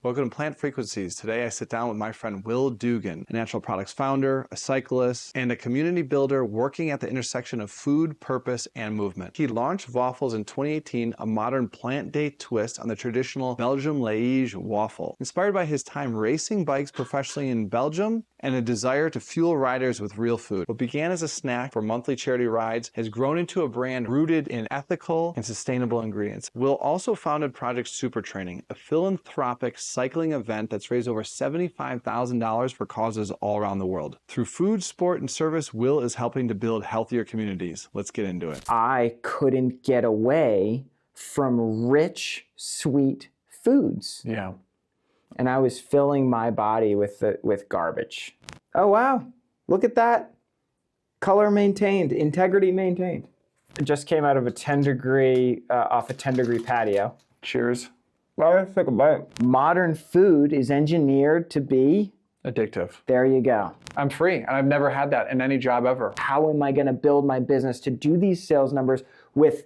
Welcome to Plant Frequencies. Today I sit down with my friend Will Dugan, a natural products founder, a cyclist, and a community builder working at the intersection of food, purpose, and movement. He launched Vafels in 2018, a modern plant-based twist on the traditional Belgian Liège wafel. Inspired by his time racing bikes professionally in Belgium and a desire to fuel riders with real food. What began as a snack for monthly charity rides has grown into a brand rooted in ethical and sustainable ingredients. Will also founded Project Supertraining, a philanthropic cycling event that's raised over $75,000 for causes all around the world. Through food, sport, and service, Will is helping to build healthier communities. Let's get into it. I couldn't get away from rich, sweet foods. Yeah. And I was filling my body with garbage. Oh, wow. Look at that. Color maintained, integrity maintained. It just came out of a 10-degree, off a 10-degree patio. Cheers. Well, let's take a bite. Modern food is engineered to be addictive. There you go. I'm free, and I've never had that in any job ever. How am I going to build my business to do these sales numbers with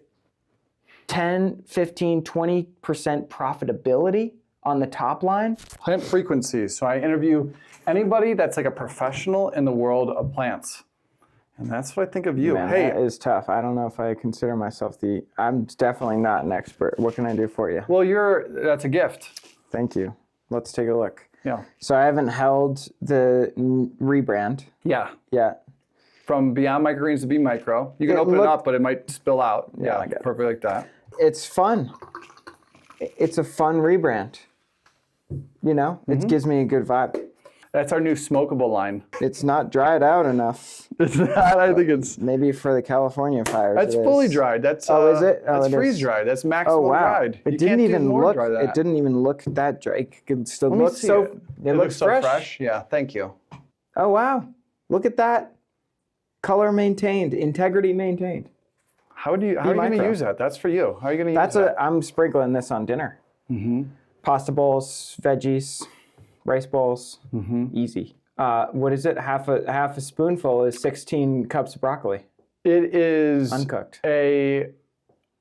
10, 15, 20% profitability on the top line? Plant Frequencies. So I interview anybody that's like a professional in the world of plants. And that's what I think of you. Man, hey, that is tough. I don't know if I consider myself I'm definitely not an expert. What can I do for you? Well, that's a gift. Thank you. Let's take a look. Yeah. So I haven't held the rebrand. Yeah. Yet. From Beyond Microgreens to Be Micro. You can open it up, but it might spill out. Yeah, perfect like that. It's fun. It's a fun rebrand. You know, it gives me a good vibe. That's our new smokable line. It's not dried out enough. It's not. I think it's maybe for the California fires. That's fully dried. That's is it? That's freeze dried. That's maximum dried. It didn't even look. It didn't even look that dry. It could still look so. It looks so fresh. Yeah. Thank you. Oh wow! Look at that. Color maintained. Integrity maintained. How are you going to use that? That's for you. How are you going to use that? I'm sprinkling this on dinner. Pasta bowls, veggies. Rice bowls, easy. What is it? Half a spoonful is 16 cups of broccoli. It is uncooked. A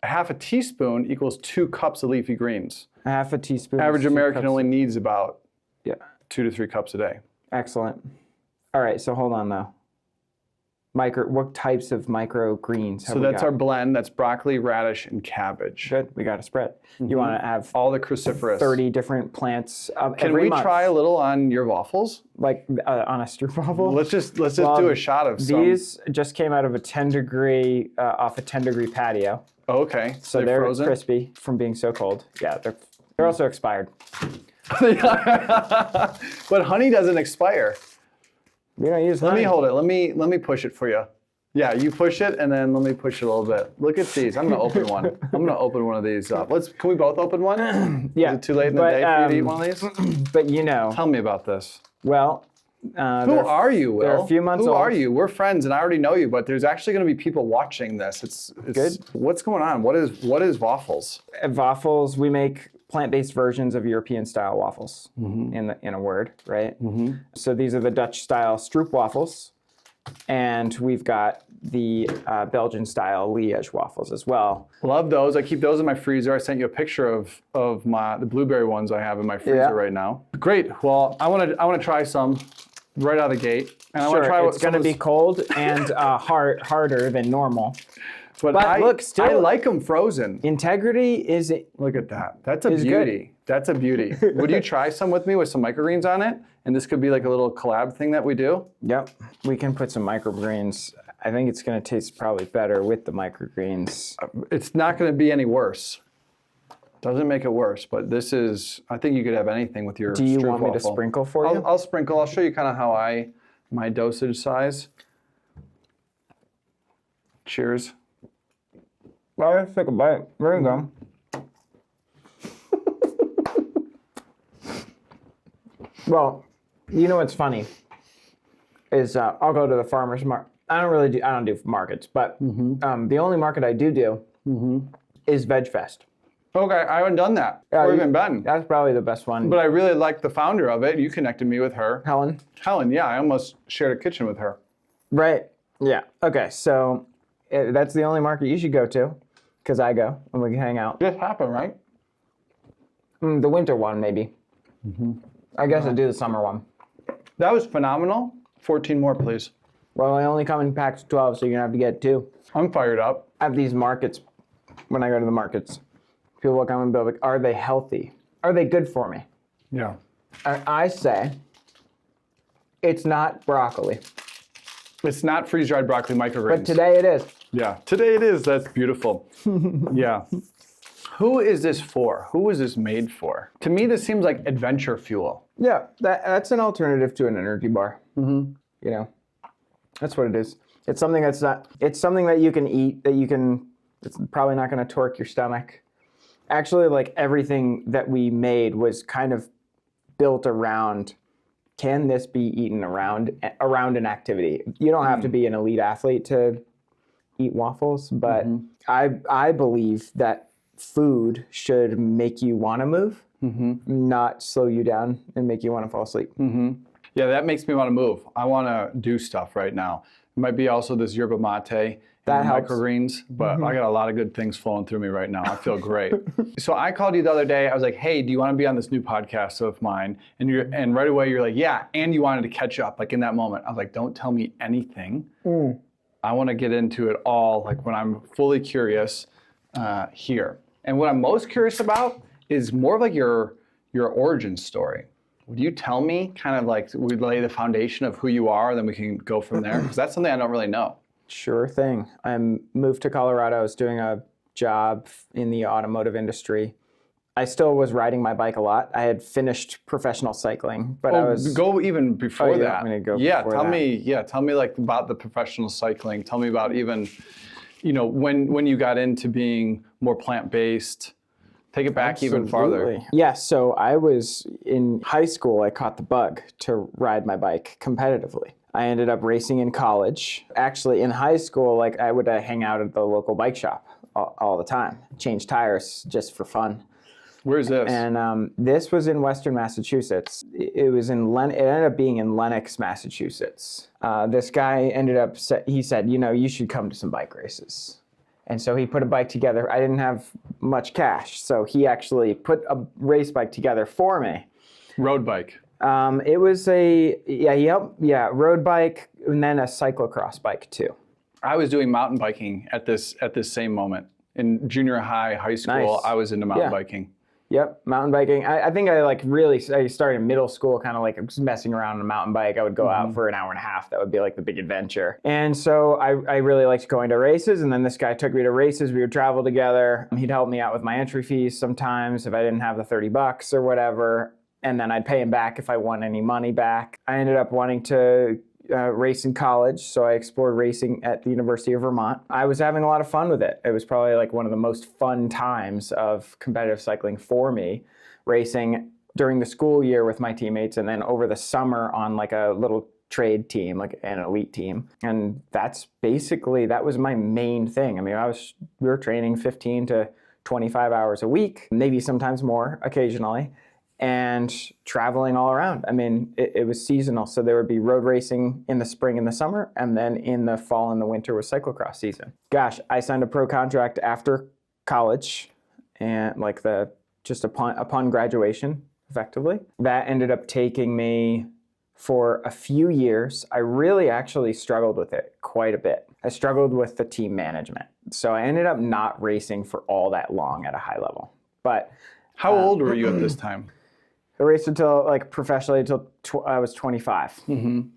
half a teaspoon equals 2 cups of leafy greens. A half a teaspoon. Average American only needs about 2 to 3 cups a day. Excellent. All right, so hold on though. What types of microgreens have we got? So that's our blend. That's broccoli, radish, and cabbage. Good. We got a spread. You want to have all the cruciferous 30 different plants. Can we try a little on your waffles? Like on a stroopwafel? Let's just do a shot of some. These just came out of a 10-degree off a 10-degree patio. Oh, okay. So they're frozen? Crispy from being so cold. Yeah, they're also expired. But honey doesn't expire. We don't use honey. Let me hold it. Let me push it for you. Yeah, you push it, and then let me push it a little bit. Look at these. I'm going to open one. I'm going to open one of these up. Can we both open one? Yeah. Is it too late in the day for you to eat one of these? But you know. Tell me about this. Well, who are you, Will? They're a few months old. Who are you? We're friends, and I already know you, but there's actually going to be people watching this. It's good. What's going on? What is Vafels? At Vafels, we make plant-based versions of European-style waffles, in a word, right? So these are the Dutch-style stroopwafels, and we've got the Belgian-style Liège waffles as well. Love those. I keep those in my freezer. I sent you a picture of the blueberry ones I have in my freezer right now. Great. Well, I want to try some right out of the gate. And I want to try it's going to be cold and harder than normal. But look, still, I like them frozen. Integrity is... Look at that. That's a beauty. Good. That's a beauty. Would you try some with me with some microgreens on it? And this could be like a little collab thing that we do? Yep. We can put some microgreens. I think it's going to taste probably better with the microgreens. It's not going to be any worse. Doesn't make it worse, but this is... I think you could have anything with your Do you want me to sprinkle for you? I'll sprinkle. I'll show you kind of how my dosage size. Cheers. Well, let's take a bite. There you go. Well, you know what's funny is I'll go to the farmer's market. I don't do markets, but the only market I do is Veg Fest. Okay, I haven't done that. Or even been. That's probably the best one. But I really like the founder of it. You connected me with her. Helen? Helen, yeah. I almost shared a kitchen with her. Right. Yeah. Okay, so that's the only market you should go to, because I go and we can hang out. This happened, right? The winter one, maybe. I guess I'd do the summer one. That was phenomenal. 14 more, please. Well, I only come in packs of 12, so you're going to have to get 2. I'm fired up. I have these markets, when I go to the markets, people will come and be like, are they healthy? Are they good for me? Yeah. I say, it's not broccoli. It's not freeze-dried broccoli microgreens. But today it is. Yeah, today it is. That's beautiful. Yeah. Who is this for? Who is this made for? To me, this seems like adventure fuel. Yeah, that's an alternative to an energy bar. You know, that's what it is. It's something that's not, it's something that you can eat, that you can, it's probably not going to torque your stomach. Actually, like everything that we made was kind of built around, can this be eaten around an activity? You don't have to be an elite athlete to eat waffles, but I believe that food should make you want to move, not slow you down and make you want to fall asleep. Yeah, that makes me want to move. I want to do stuff right now. It might be also this yerba mate and microgreens, but I got a lot of good things flowing through me right now. I feel great. So I called you the other day. I was like, hey, do you want to be on this new podcast of mine? And right away you're like, yeah, and you wanted to catch up, like in that moment. I was like, don't tell me anything. I want to get into it all, like when I'm fully curious here. And what I'm most curious about is more of like your origin story. Would you tell me kind of like, we lay the foundation of who you are, then we can go from there? Because that's something I don't really know. Sure thing. I moved to Colorado. I was doing a job in the automotive industry. I still was riding my bike a lot. I had finished professional cycling, but I was... Go even before that. I'm gonna go yeah, before tell me like about the professional cycling. Tell me about even, you know, when you got into being more plant-based. Take it back even farther. Yeah, so I was in high school, I caught the bug to ride my bike competitively. I ended up racing in college. Actually, in high school, like I would hang out at the local bike shop all the time, change tires just for fun. Where's this? And this was in Western Massachusetts. It was in it ended up being in Lenox, Massachusetts. This guy ended up, he said, you know, you should come to some bike races. And so he put a bike together. I didn't have much cash, so he actually put a race bike together for me. Road bike. It was road bike, and then a cyclocross bike too. I was doing mountain biking at this same moment. In junior high school, Nice. I was into mountain biking. Yep, mountain biking. I think I started in middle school, kind of like just messing around on a mountain bike. I would go out for an hour and a half. That would be like the big adventure. And so I really liked going to races. And then this guy took me to races. We would travel together. He'd help me out with my entry fees sometimes if I didn't have the $30 or whatever. And then I'd pay him back if I won any money back. I ended up wanting to race in college, so I explored racing at the University of Vermont. I was having a lot of fun with it. It was probably like one of the most fun times of competitive cycling for me, racing during the school year with my teammates and then over the summer on like a little trade team, like an elite team. And that was my main thing. I mean, we were training 15 to 25 hours a week, maybe sometimes more occasionally, and traveling all around. I mean, it was seasonal, so there would be road racing in the spring and the summer, and then in the fall and the winter was cyclocross season. Gosh, I signed a pro contract after college, and like just upon graduation, effectively. That ended up taking me for a few years. I really actually struggled with it quite a bit. I struggled with the team management, so I ended up not racing for all that long at a high level. But how old were you at this time? I raced until professionally until I was 25.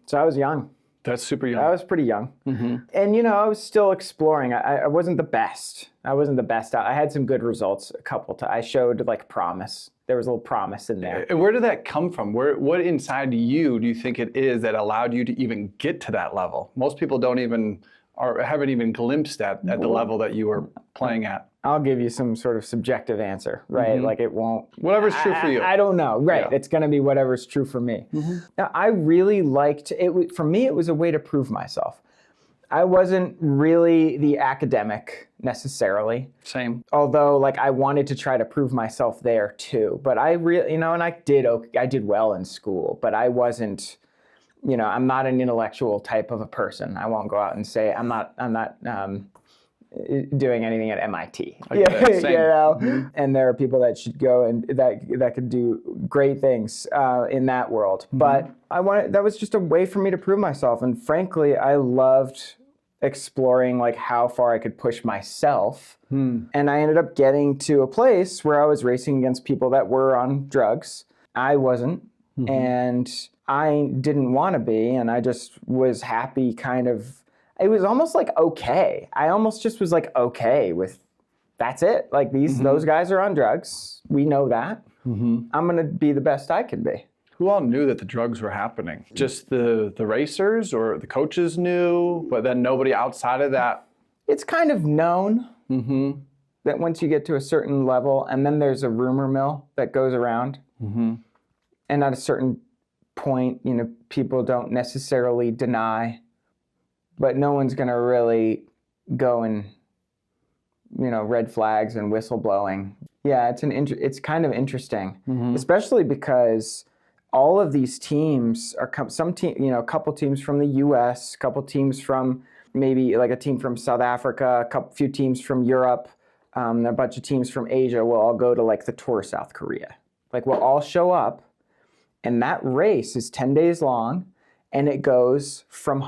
So I was young. That's super young. I was pretty young. And I was still exploring. I wasn't the best. I wasn't the best out. I had some good results a couple times. I showed like promise. There was a little promise in there. And where did that come from? What inside you do you think it is that allowed you to even get to that level? Most people don't even, or haven't even glimpsed at the level that you were playing at. I'll give you some sort of subjective answer, right? Like it won't... Whatever's true for you. I don't know, right? Yeah. It's going to be whatever's true for me. Now, I really liked it. For me, it was a way to prove myself. I wasn't really the academic necessarily. Same. Although, like, I wanted to try to prove myself there too. But I really, and I did well in school, but I wasn't, I'm not an intellectual type of a person. I won't go out and say I'm not doing anything at MIT. You know? Mm-hmm. And there are people that should go and that could do great things in that world. Mm-hmm. But that was just a way for me to prove myself. And frankly, I loved exploring like how far I could push myself. And I ended up getting to a place where I was racing against people that were on drugs. I wasn't. Mm-hmm. And I didn't want to be. And I just was happy kind of. It was almost like okay. I almost just was like okay with that's it. Like those guys are on drugs. We know that. Mm-hmm. I'm going to be the best I can be. Who all knew that the drugs were happening? Just the racers or the coaches knew, but then nobody outside of that? It's kind of known that once you get to a certain level, and then there's a rumor mill that goes around. Mm-hmm. And at a certain point, you know, people don't necessarily deny, but no one's going to really go and, you know, red flags and whistleblowing. Yeah, it's kind of interesting, especially because all of these teams are a couple teams from the U.S., a couple teams from maybe like a team from South Africa, few teams from Europe, a bunch of teams from Asia will all go to like the Tour of South Korea. Like we'll all show up, and that race is 10 days long, and it goes from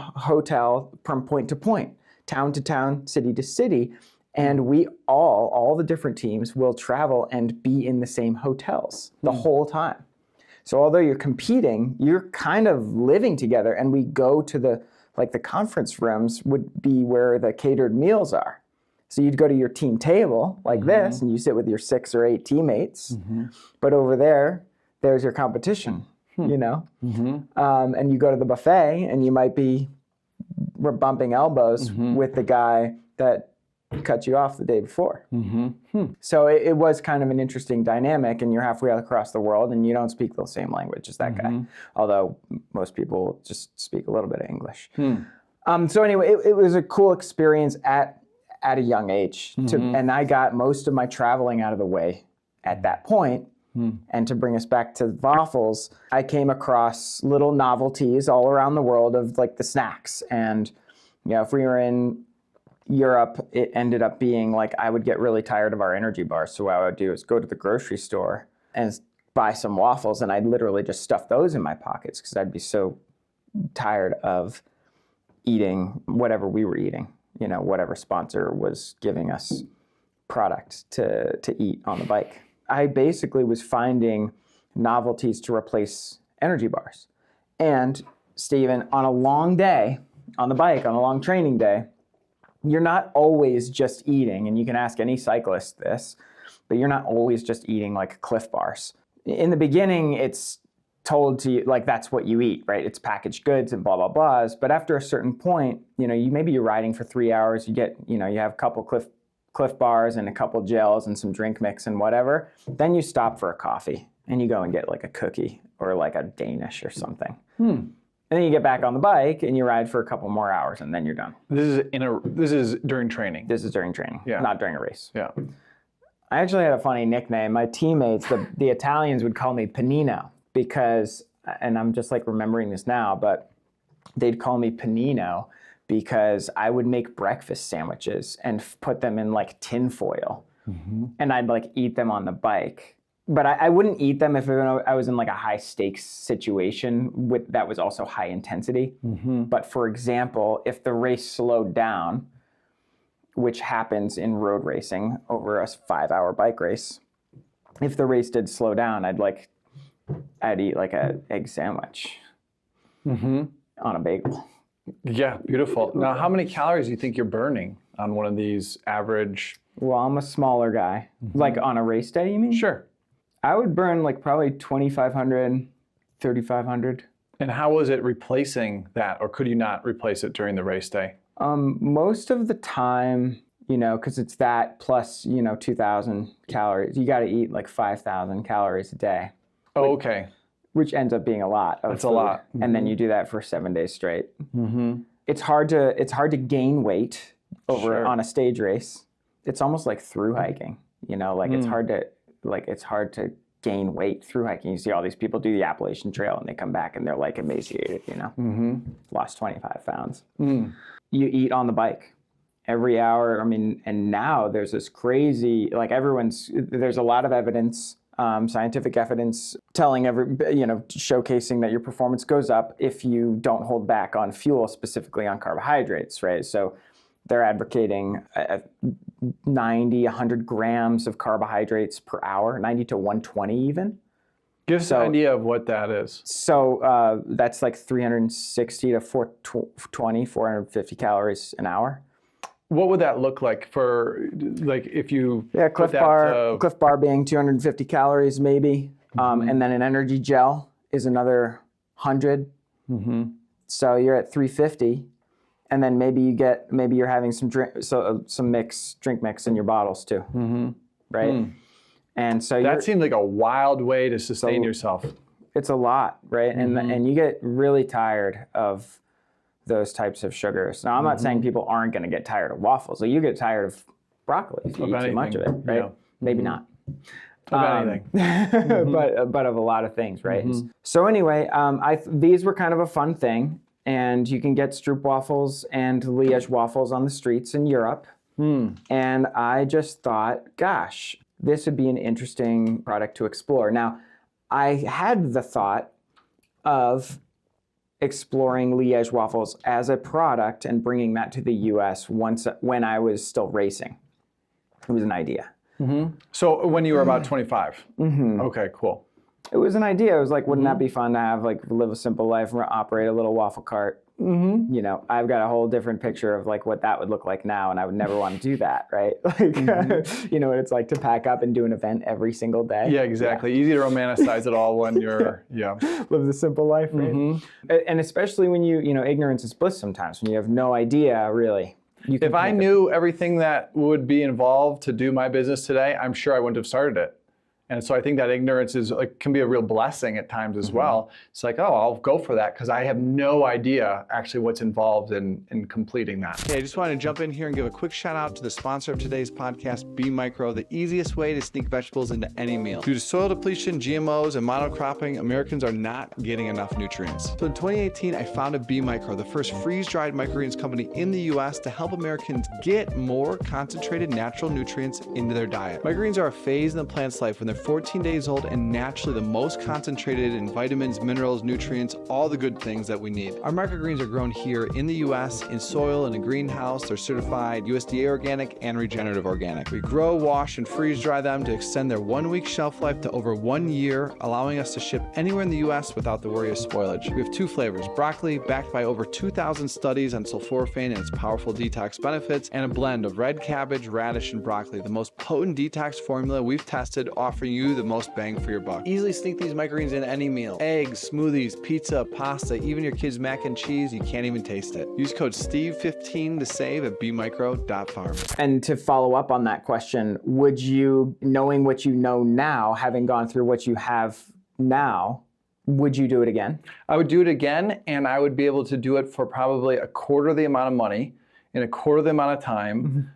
point to point, town to town, city to city, and we all the different teams will travel and be in the same hotels the whole time. So although you're competing, you're kind of living together, and we go to the conference rooms would be where the catered meals are. So you'd go to your team table like this, and you sit with your 6 or 8 teammates. But over there's your competition, you know? And you go to the buffet, and you might be bumping elbows with the guy that cut you off the day before. So it was kind of an interesting dynamic, and you're halfway across the world, and you don't speak the same language as that guy. Although most people just speak a little bit of English. So anyway, it was a cool experience at a young age, and I got most of my traveling out of the way at that point. And to bring us back to Vafels, I came across little novelties all around the world of like the snacks. And you know, if we were in Europe, it ended up being like I would get really tired of our energy bars. So what I would do is go to the grocery store and buy some waffles, and I'd literally just stuff those in my pockets because I'd be so tired of eating whatever we were eating, you know, whatever sponsor was giving us product to eat on the bike. I basically was finding novelties to replace energy bars. And Steven, on a long day on the bike, on a long training day, you're not always just eating, and you can ask any cyclist this, but you're not always just eating like Cliff Bars. In the beginning, it's told to you, like that's what you eat, right? It's packaged goods and blah, blah, blahs. But after a certain point, you know, maybe you're riding for 3 hours, you have a couple Cliff Bars and a couple gels and some drink mix and whatever. Then you stop for a coffee and you go and get like a cookie or like a Danish or something. And then you get back on the bike and you ride for a couple more hours, and then you're done. This is during training. This is during training, not during a race. Yeah. I actually had a funny nickname. My teammates, the Italians, would call me Panino because, and I'm just like remembering this now, but they'd call me Panino because I would make breakfast sandwiches and put them in like tin foil, and I'd like eat them on the bike. But I wouldn't eat them if I was in like a high stakes situation that was also high intensity. But for example, if the race slowed down, which happens in road racing over a 5-hour bike race, if the race did slow down, I'd eat like an egg sandwich on a bagel. Yeah, beautiful. Now, how many calories do you think you're burning on one of these average? Well, I'm a smaller guy. Like on a race day, you mean? Sure. I would burn like probably 2,500, 3,500. And how was it replacing that, or could you not replace it during the race day? Most of the time, you know, because it's that plus, you know, 2,000 calories. You got to eat like 5,000 calories a day. Oh, okay. Which ends up being a lot of That's food. A lot. And then you do that for 7 days straight. It's hard to gain weight on a stage race. It's almost like through hiking, you know, like it's hard to gain weight through hiking. You see all these people do the Appalachian Trail and they come back and they're like emaciated, you know, lost 25 pounds. You eat on the bike. every hour. I mean, and now there's this crazy, like there's a lot of evidence, scientific evidence telling showcasing that your performance goes up if you don't hold back on fuel, specifically on carbohydrates, right? So they're advocating 90, 100 grams of carbohydrates per hour, 90 to 120 even. Give us an idea of what that is. So that's like 360 to 420, 450 calories an hour. What would that look like for, like, if you... Yeah, Cliff Bar being 250 calories maybe. And then an energy gel is another 100. So you're at 350. And then maybe you're having some drink mix in your bottles too. Right? And so that seems like a wild way to sustain yourself. It's a lot, right? And you get really tired of those types of sugars. Now, I'm not saying people aren't going to get tired of waffles. So you get tired of broccoli if you eat too much of it, right? Yeah. Maybe not. Of anything. but of a lot of things, right? So anyway, these were kind of a fun thing. And you can get Stroop waffles and Liège waffles on the streets in Europe. And I just thought, gosh, this would be an interesting product to explore. Now, I had the thought of exploring Liège waffles as a product and bringing that to the US when I was still racing. It was an idea. So when you were about 25? Okay, cool. It was an idea. It was like, wouldn't that be fun to live a simple life and operate a little waffle cart? You know, I've got a whole different picture of like what that would look like now, and I would never want to do that, right? Like, you know what it's like to pack up and do an event every single day. Yeah, exactly. Easy to romanticize it all when you're, live the simple life, right? And especially when ignorance is bliss sometimes, when you have no idea, really. If I knew everything that would be involved to do my business today, I'm sure I wouldn't have started it. And so I think that ignorance can be a real blessing at times as well. It's like, oh, I'll go for that because I have no idea actually what's involved in completing that. Hey, I just wanted to jump in here and give a quick shout out to the sponsor of today's podcast, B Micro, the easiest way to sneak vegetables into any meal. Due to soil depletion, GMOs, and monocropping, Americans are not getting enough nutrients. So in 2018, I founded B Micro, the first freeze-dried microgreens company in the US to help Americans get more concentrated natural nutrients into their diet. Microgreens are a phase in the plant's life when they're 14 days old and naturally the most concentrated in vitamins, minerals, nutrients, all the good things that we need. Our microgreens are grown here in the US in soil in a greenhouse. They're certified USDA organic and regenerative organic. We grow, wash, and freeze dry them to extend their 1-week shelf life to over 1 year, allowing us to ship anywhere in the US without the worry of spoilage. We have 2 flavors, broccoli, backed by over 2,000 studies on sulforaphane and its powerful detox benefits, and a blend of red cabbage, radish, and broccoli, the most potent detox formula we've tested, offering you the most bang for your buck. Easily sneak these microgreens in any meal. Eggs, smoothies, pizza, pasta, even your kids' mac and cheese, you can't even taste it. Use code STEVE15 to save at bmicro.farm. And to follow up on that question, would you, knowing what you know now, having gone through what you have now, would you do it again? I would do it again, and I would be able to do it for probably a quarter the amount of money in a quarter the amount of time.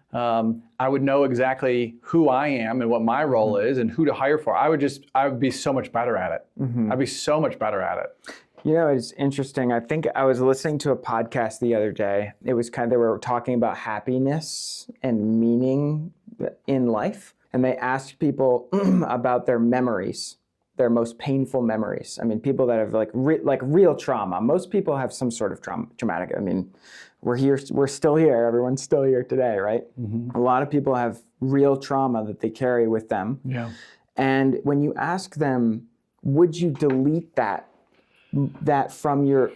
I would know exactly who I am and what my role is and who to hire for. I would be so much better at it. I'd be so much better at it. You know, it's interesting. I think I was listening to a podcast the other day. It was they were talking about happiness and meaning in life. And they asked people about their memories, their most painful memories. I mean, people that have real trauma. Most people have some sort of traumatic. I mean, we're still here. Everyone's still here today, right? A lot of people have real trauma that they carry with them. Yeah. And when you ask them, would you delete that from your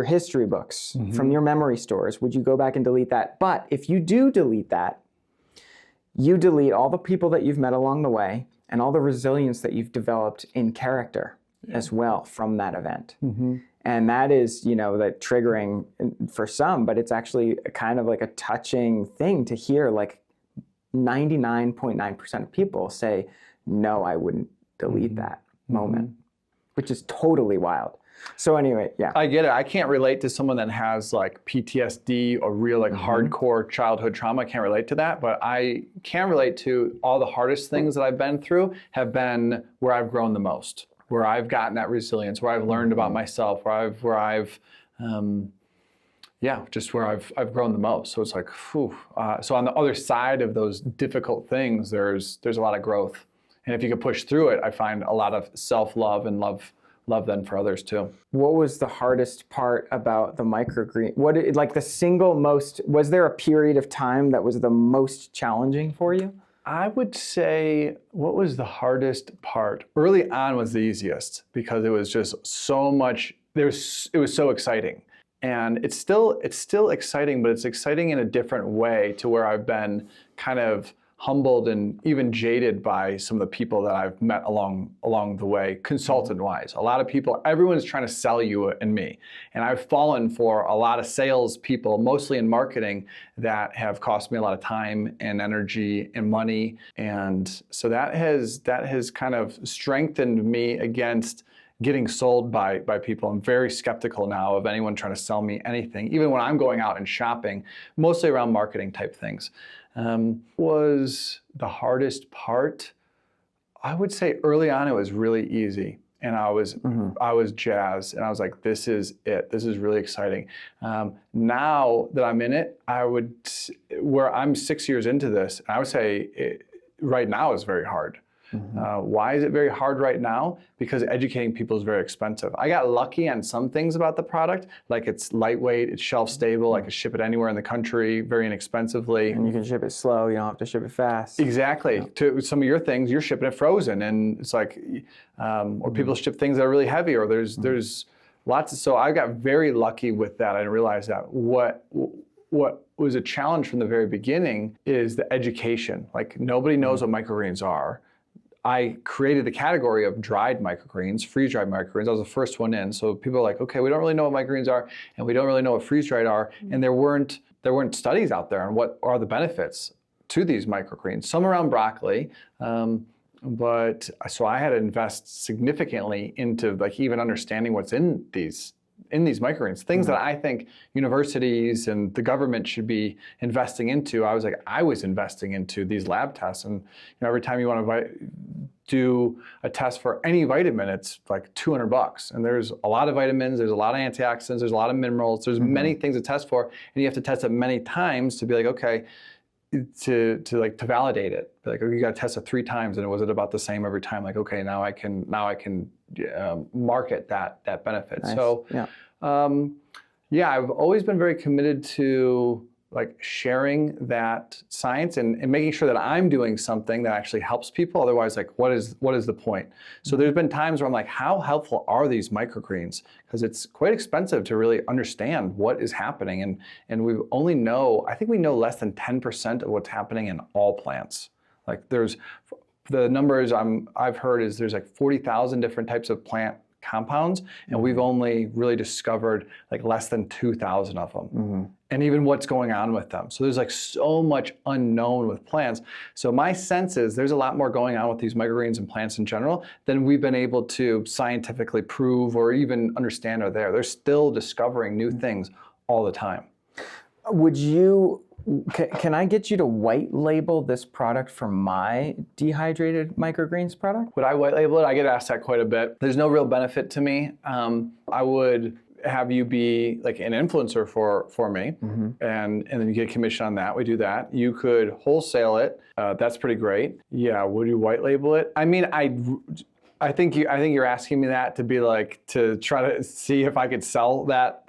history books, from your memory stores? Would you go back and delete that? But if you do delete that, you delete all the people that you've met along the way and all the resilience that you've developed in character as well from that event. And that is, that triggering for some, but it's actually kind of like a touching thing to hear. Like 99.9% of people say, no, I wouldn't delete that moment, which is totally wild. So anyway, yeah. I get it. I can't relate to someone that has like PTSD or real hardcore childhood trauma. I can't relate to that, but I can relate to all the hardest things that I've been through have been where I've grown the most, where I've gotten that resilience, where I've learned about myself, where I've yeah, just where I've grown the most. So it's like, whew. So on the other side of those difficult things, there's a lot of growth. And if you can push through it, I find a lot of self-love and love then for others too. What was the hardest part about the microgreen? Like the single most, was there a period of time that was the most challenging for you? I would say, what was the hardest part? Early on was the easiest because it was just so much, it was so exciting. And it's still exciting, but it's exciting in a different way to where I've been kind of humbled and even jaded by some of the people that I've met along the way, consultant-wise. A lot of people, everyone's trying to sell you and me. And I've fallen for a lot of sales people, mostly in marketing, that have cost me a lot of time and energy and money. And so that has kind of strengthened me against getting sold by people. I'm very skeptical now of anyone trying to sell me anything, even when I'm going out and shopping, mostly around marketing type things. Was the hardest part? I would say early on it was really easy, and I was jazzed, and I was like, this is it. This is really exciting. Now that I'm in it, where I'm 6 years into this, I would say right now is very hard. Why is it very hard right now? Because educating people is very expensive. I got lucky on some things about the product, like it's lightweight, it's shelf stable, I can ship it anywhere in the country very inexpensively. And you can ship it slow, you don't have to ship it fast. Exactly. Yeah. To some of your things, you're shipping it frozen, and it's like, or people ship things that are really heavy, or there's lots of, so I got very lucky with that. I didn't realize that. What was a challenge from the very beginning is the education. Like nobody knows what microgreens are. I created the category of dried microgreens, freeze-dried microgreens. I was the first one in. So people are like, okay, we don't really know what microgreens are, and we don't really know what freeze-dried are. And there weren't studies out there on what are the benefits to these microgreens. Some around broccoli, but so I had to invest significantly into like even understanding what's in these microgreens, things that I think universities and the government should be investing into. I was investing into these lab tests, and every time you want to do a test for any vitamin, it's like $200. And there's a lot of vitamins, there's a lot of antioxidants, there's a lot of minerals, there's many things to test for, and you have to test it many times to be like, okay, to validate it. Like, oh, you got to test it 3 times, and was it about the same every time? Like, okay, now I can market that benefit. Nice. So, I've always been very committed to like sharing that science and making sure that I'm doing something that actually helps people. Otherwise, like, what is the point? So there's been times where I'm like, how helpful are these microgreens? Because it's quite expensive to really understand what is happening. And we only know, I think we know less than 10% of what's happening in all plants. Like the numbers I've heard is there's like 40,000 different types of plant compounds, and we've only really discovered like less than 2,000 of them. And even what's going on with them. So there's like so much unknown with plants. So my sense is there's a lot more going on with these microgreens and plants in general than we've been able to scientifically prove or even understand are there. They're still discovering new things all the time. Can I get you to white label this product for my dehydrated microgreens product? Would I white label it? I get asked that quite a bit. There's no real benefit to me. I would have you be like an influencer for me, and then you get a commission on that. We do that. You could wholesale it. That's pretty great. Yeah. Would you white label it? I mean, I think you're asking me that to be like to try to see if I could sell that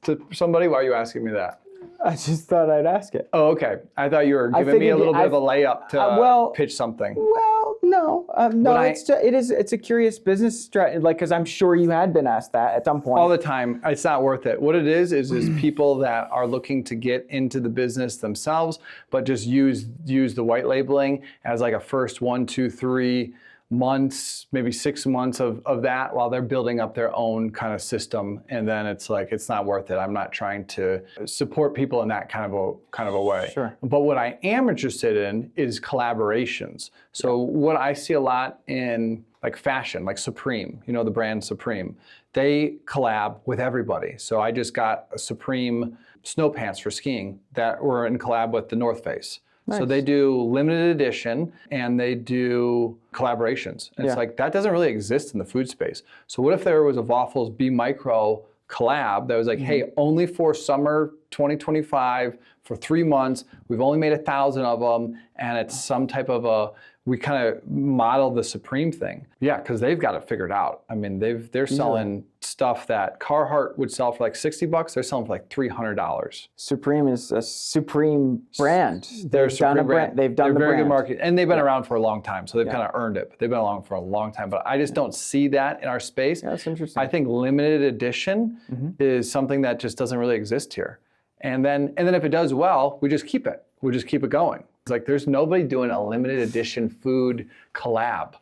to somebody. Why are you asking me that? I just thought I'd ask it. Oh, okay. I thought you were giving me a little bit of a layup to pitch something. Well, no, it's a curious business strategy. Like, because I'm sure you had been asked that at some point. All the time. It's not worth it. What it is people that are looking to get into the business themselves, but just use the white labeling as like a first 1, 2, 3 months, maybe 6 months of that while they're building up their own kind of system, and then it's like it's not worth it. I'm not trying to support people in that kind of a way. Sure. But what I am interested in is collaborations. So what I see a lot in like fashion, like Supreme, the brand Supreme, they collab with everybody. So I just got a Supreme snow pants for skiing that were in collab with the North Face. Nice. So they do limited edition and they do collaborations. And it's like, that doesn't really exist in the food space. So what if there was a Vafels Be Micro collab that was like, hey, only for summer 2025 for 3 months. We've only made 1,000 of them, and it's some type of we kind of modeled the Supreme thing. Yeah, because they've got it figured out. I mean, they're selling stuff that Carhartt would sell for like $60. They're selling for like $300. Supreme is a supreme brand. They're They've done a brand. They've done the very brand. good market, and they've been around for a long time, so they've kind of earned it. But they've been along for a long time. But I just don't see that in our space. Yeah, that's interesting. I think limited edition is something that just doesn't really exist here. And then if it does well, we just keep it. We just keep it going. It's like there's nobody doing a limited edition food collab.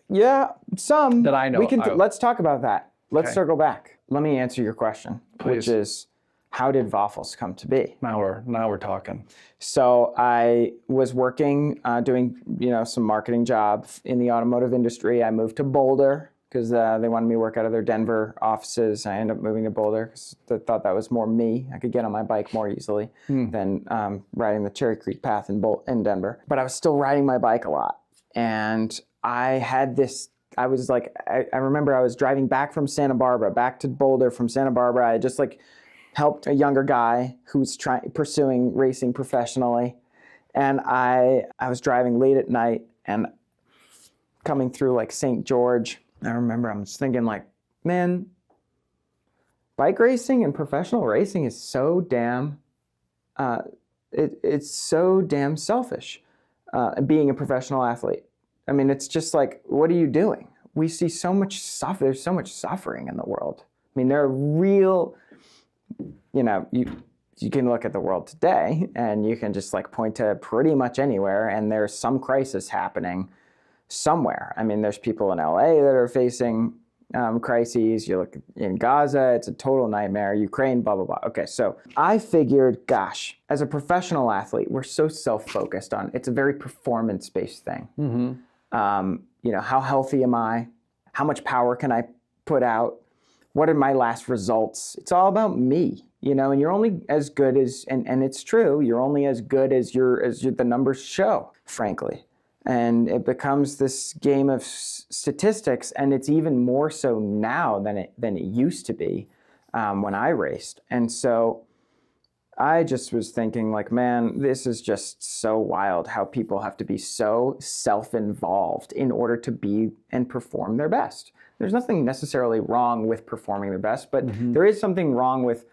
Yeah, some that I know. Let's talk about that. Let's circle back. Let me answer your question, which is, how did Vafels come to be? Now we're talking. So I was working, doing some marketing job in the automotive industry. I moved to Boulder because they wanted me to work out of their Denver offices. I ended up moving to Boulder because they thought that was more me. I could get on my bike more easily than riding the Cherry Creek path in Denver. But I was still riding my bike a lot. And I had this, I was like, I remember I was driving back from Santa Barbara, back to Boulder from Santa Barbara. I just like helped a younger guy who's pursuing racing professionally. And I was driving late at night and coming through like St. George. I remember I was thinking like, man, bike racing and professional racing is so damn, it's so damn selfish, being a professional athlete. I mean, it's just like, what are you doing? We see so much there's so much suffering in the world. I mean, there are real, you can look at the world today and you can just like point to pretty much anywhere and there's some crisis happening somewhere. I mean, there's people in LA that are facing crises. You look in Gaza, it's a total nightmare. Ukraine, blah, blah, blah. Okay, so I figured, gosh, as a professional athlete, we're so self-focused on, it's a very performance-based thing. How healthy am I? How much power can I put out? What are my last results? It's all about me, and you're only as good as, and it's true, you're only as good as the numbers show, frankly. And it becomes this game of statistics, and it's even more so now than it used to be when I raced. And so I just was thinking like, man, this is just so wild how people have to be so self-involved in order to be and perform their best. There's nothing necessarily wrong with performing their best, but there is something wrong with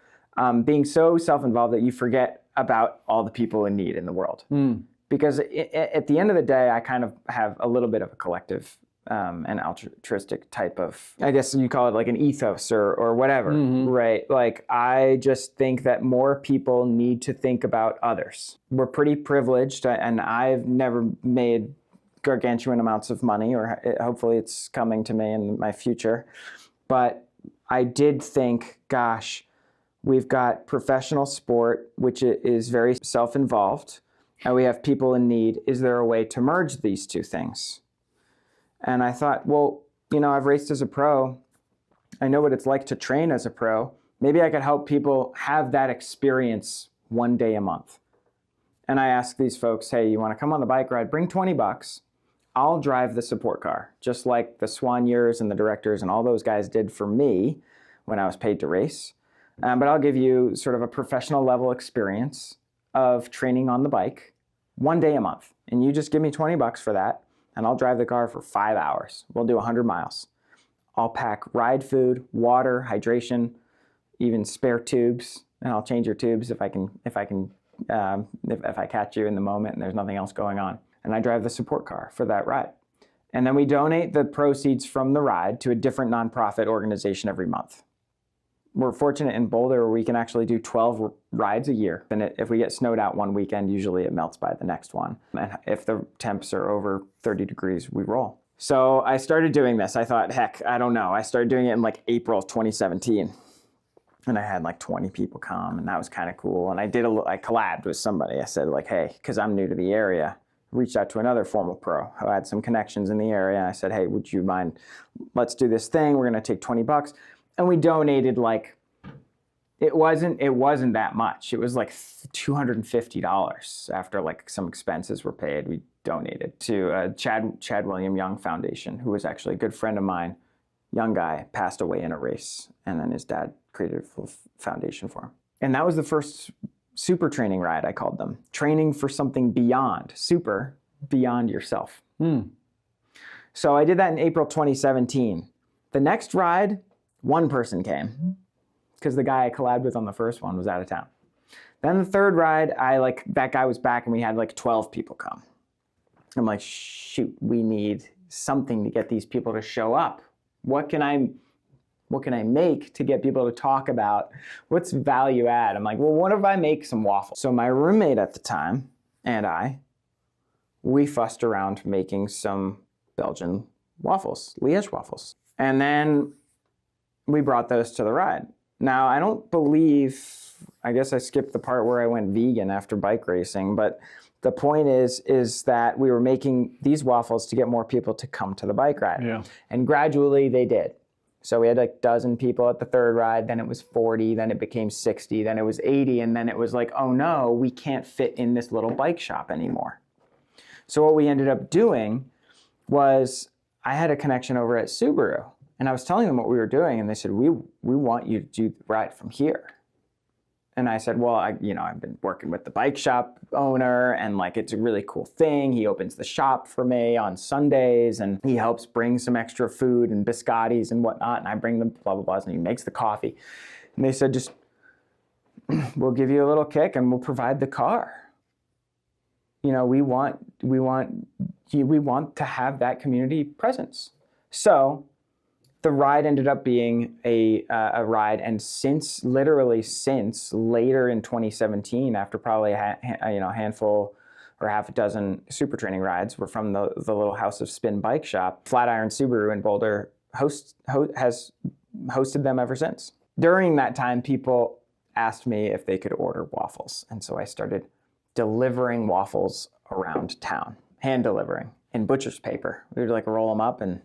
being so self-involved that you forget about all the people in need in the world. Because at the end of the day, I kind of have a little bit of a collective and altruistic type of, I guess you call it like an ethos or whatever, right? Like, I just think that more people need to think about others. We're pretty privileged, and I've never made gargantuan amounts of money, or hopefully it's coming to me in my future. But I did think, gosh, we've got professional sport, which is very self-involved, and we have people in need. Is there a way to merge these two things? And I thought, well, I've raced as a pro. I know what it's like to train as a pro. Maybe I could help people have that experience one day a month. And I asked these folks, hey, you want to come on the bike ride? Bring $20. I'll drive the support car, just like the soigneurs and the directors and all those guys did for me when I was paid to race. But I'll give you sort of a professional level experience of training on the bike one day a month. And you just give me $20 for that, and I'll drive the car for 5 hours. We'll do 100 miles. I'll pack ride food, water, hydration, even spare tubes, and I'll change your tubes if I catch you in the moment and there's nothing else going on. And I drive the support car for that ride. And then we donate the proceeds from the ride to a different nonprofit organization every month. We're fortunate in Boulder where we can actually do 12 rides a year. And if we get snowed out one weekend, usually it melts by the next one. And if the temps are over 30 degrees, we roll. So I started doing this. I thought, heck, I don't know. I started doing it in like April of 2017. And I had like 20 people come, and that was kind of cool. And I collabed with somebody. I said like, hey, because I'm new to the area, reached out to another former pro who had some connections in the area. And I said, hey, would you mind, let's do this thing. We're going to take $20. And we donated like, it wasn't that much. It was like $250 after like some expenses were paid. We donated to Chad William Young Foundation, who was actually a good friend of mine, young guy, passed away in a race, and then his dad created a foundation for him. And that was the first super training ride, I called them. Training for something beyond, super, beyond yourself. So I did that in April 2017. The next ride, one person came because the guy I collabed with on the first one was out of town. Then the third ride, that guy was back and we had like 12 people come. I'm like, shoot, we need something to get these people to show up. What can I make to get people to talk about what's value add? I'm like, well, what if I make some waffles? So my roommate at the time and we fussed around making some Belgian waffles, Liège waffles. And then we brought those to the ride. Now, I don't believe, I guess I skipped the part where I went vegan after bike racing, but the point is that we were making these waffles to get more people to come to the bike ride. Yeah. And gradually they did. So we had like a dozen people at the third ride, then it was 40, then it became 60, then it was 80, and then it was like, oh no, we can't fit in this little bike shop anymore. So what we ended up doing was I had a connection over at Subaru, and I was telling them what we were doing, and they said, we want you to do the ride from here. And I said, well, I've been working with the bike shop owner, and like it's a really cool thing. He opens the shop for me on Sundays, and he helps bring some extra food and biscottis and whatnot, and I bring them blah, blah, blah, and he makes the coffee. And they said, just, we'll give you a little kick and we'll provide the car. We want to have that community presence. So the ride ended up being a ride, and since later in 2017, after probably a handful or half a dozen super training rides were from the little House of Spin bike shop, Flatiron Subaru in Boulder has hosted them ever since. During that time, people asked me if they could order waffles, and so I started delivering waffles around town, hand delivering in butcher's paper. We would like roll them up and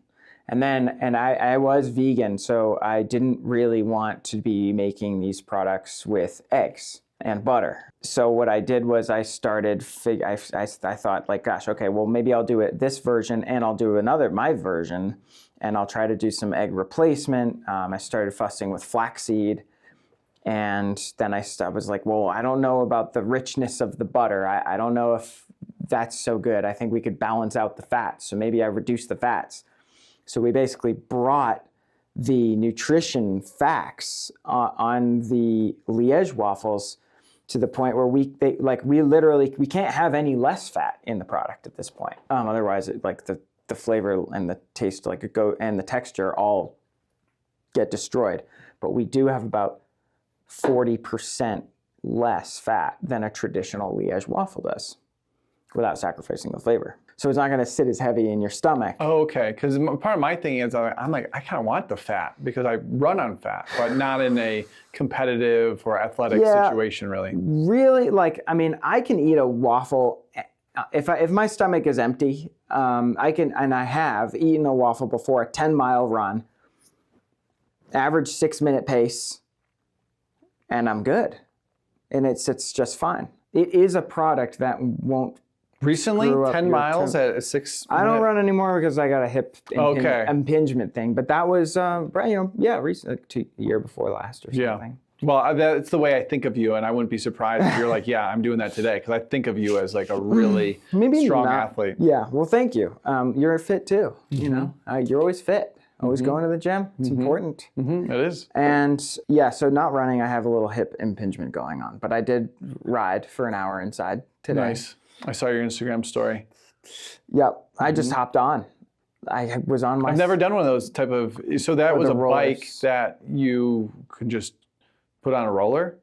I was vegan, so I didn't really want to be making these products with eggs and butter. So what I did was I started, I thought like, gosh, okay, well maybe I'll do this version and I'll do my version, and I'll try to do some egg replacement. I started fussing with flaxseed. And then I was like, well, I don't know about the richness of the butter. I don't know if that's so good. I think we could balance out the fats. So maybe I reduce the fats. So we basically brought the nutrition facts on the Liège waffles to the point where we can't have any less fat in the product at this point. Otherwise, the flavor and the taste and the texture all get destroyed. But we do have about 40% less fat than a traditional Liège waffle does without sacrificing the flavor. So it's not going to sit as heavy in your stomach. Oh, okay. Because part of my thing is I'm like, I kind of want the fat because I run on fat, but not in a competitive or athletic situation, really. Really, I can eat a waffle if my stomach is empty. I have eaten a waffle before a 10-mile run, average 6-minute pace, and I'm good. And it sits just fine. It is a product that won't. Recently, 10 miles at a 6 minute? I don't run anymore because I got a hip impingement thing. But that was, recent, a year before last or something. Yeah. Well, that's the way I think of you, and I wouldn't be surprised if you're like, yeah, I'm doing that today, because I think of you as like a really strong athlete. Yeah. Well, thank you. You're fit too. Mm-hmm. You're always fit. Always going to the gym. It's important. Mm-hmm. It is. And so not running, I have a little hip impingement going on. But I did ride for an hour inside today. Nice. I saw your Instagram story. Yep. I just hopped on. I was on my... I've never done one of those type of... So that was a bike that you could just put on a roller?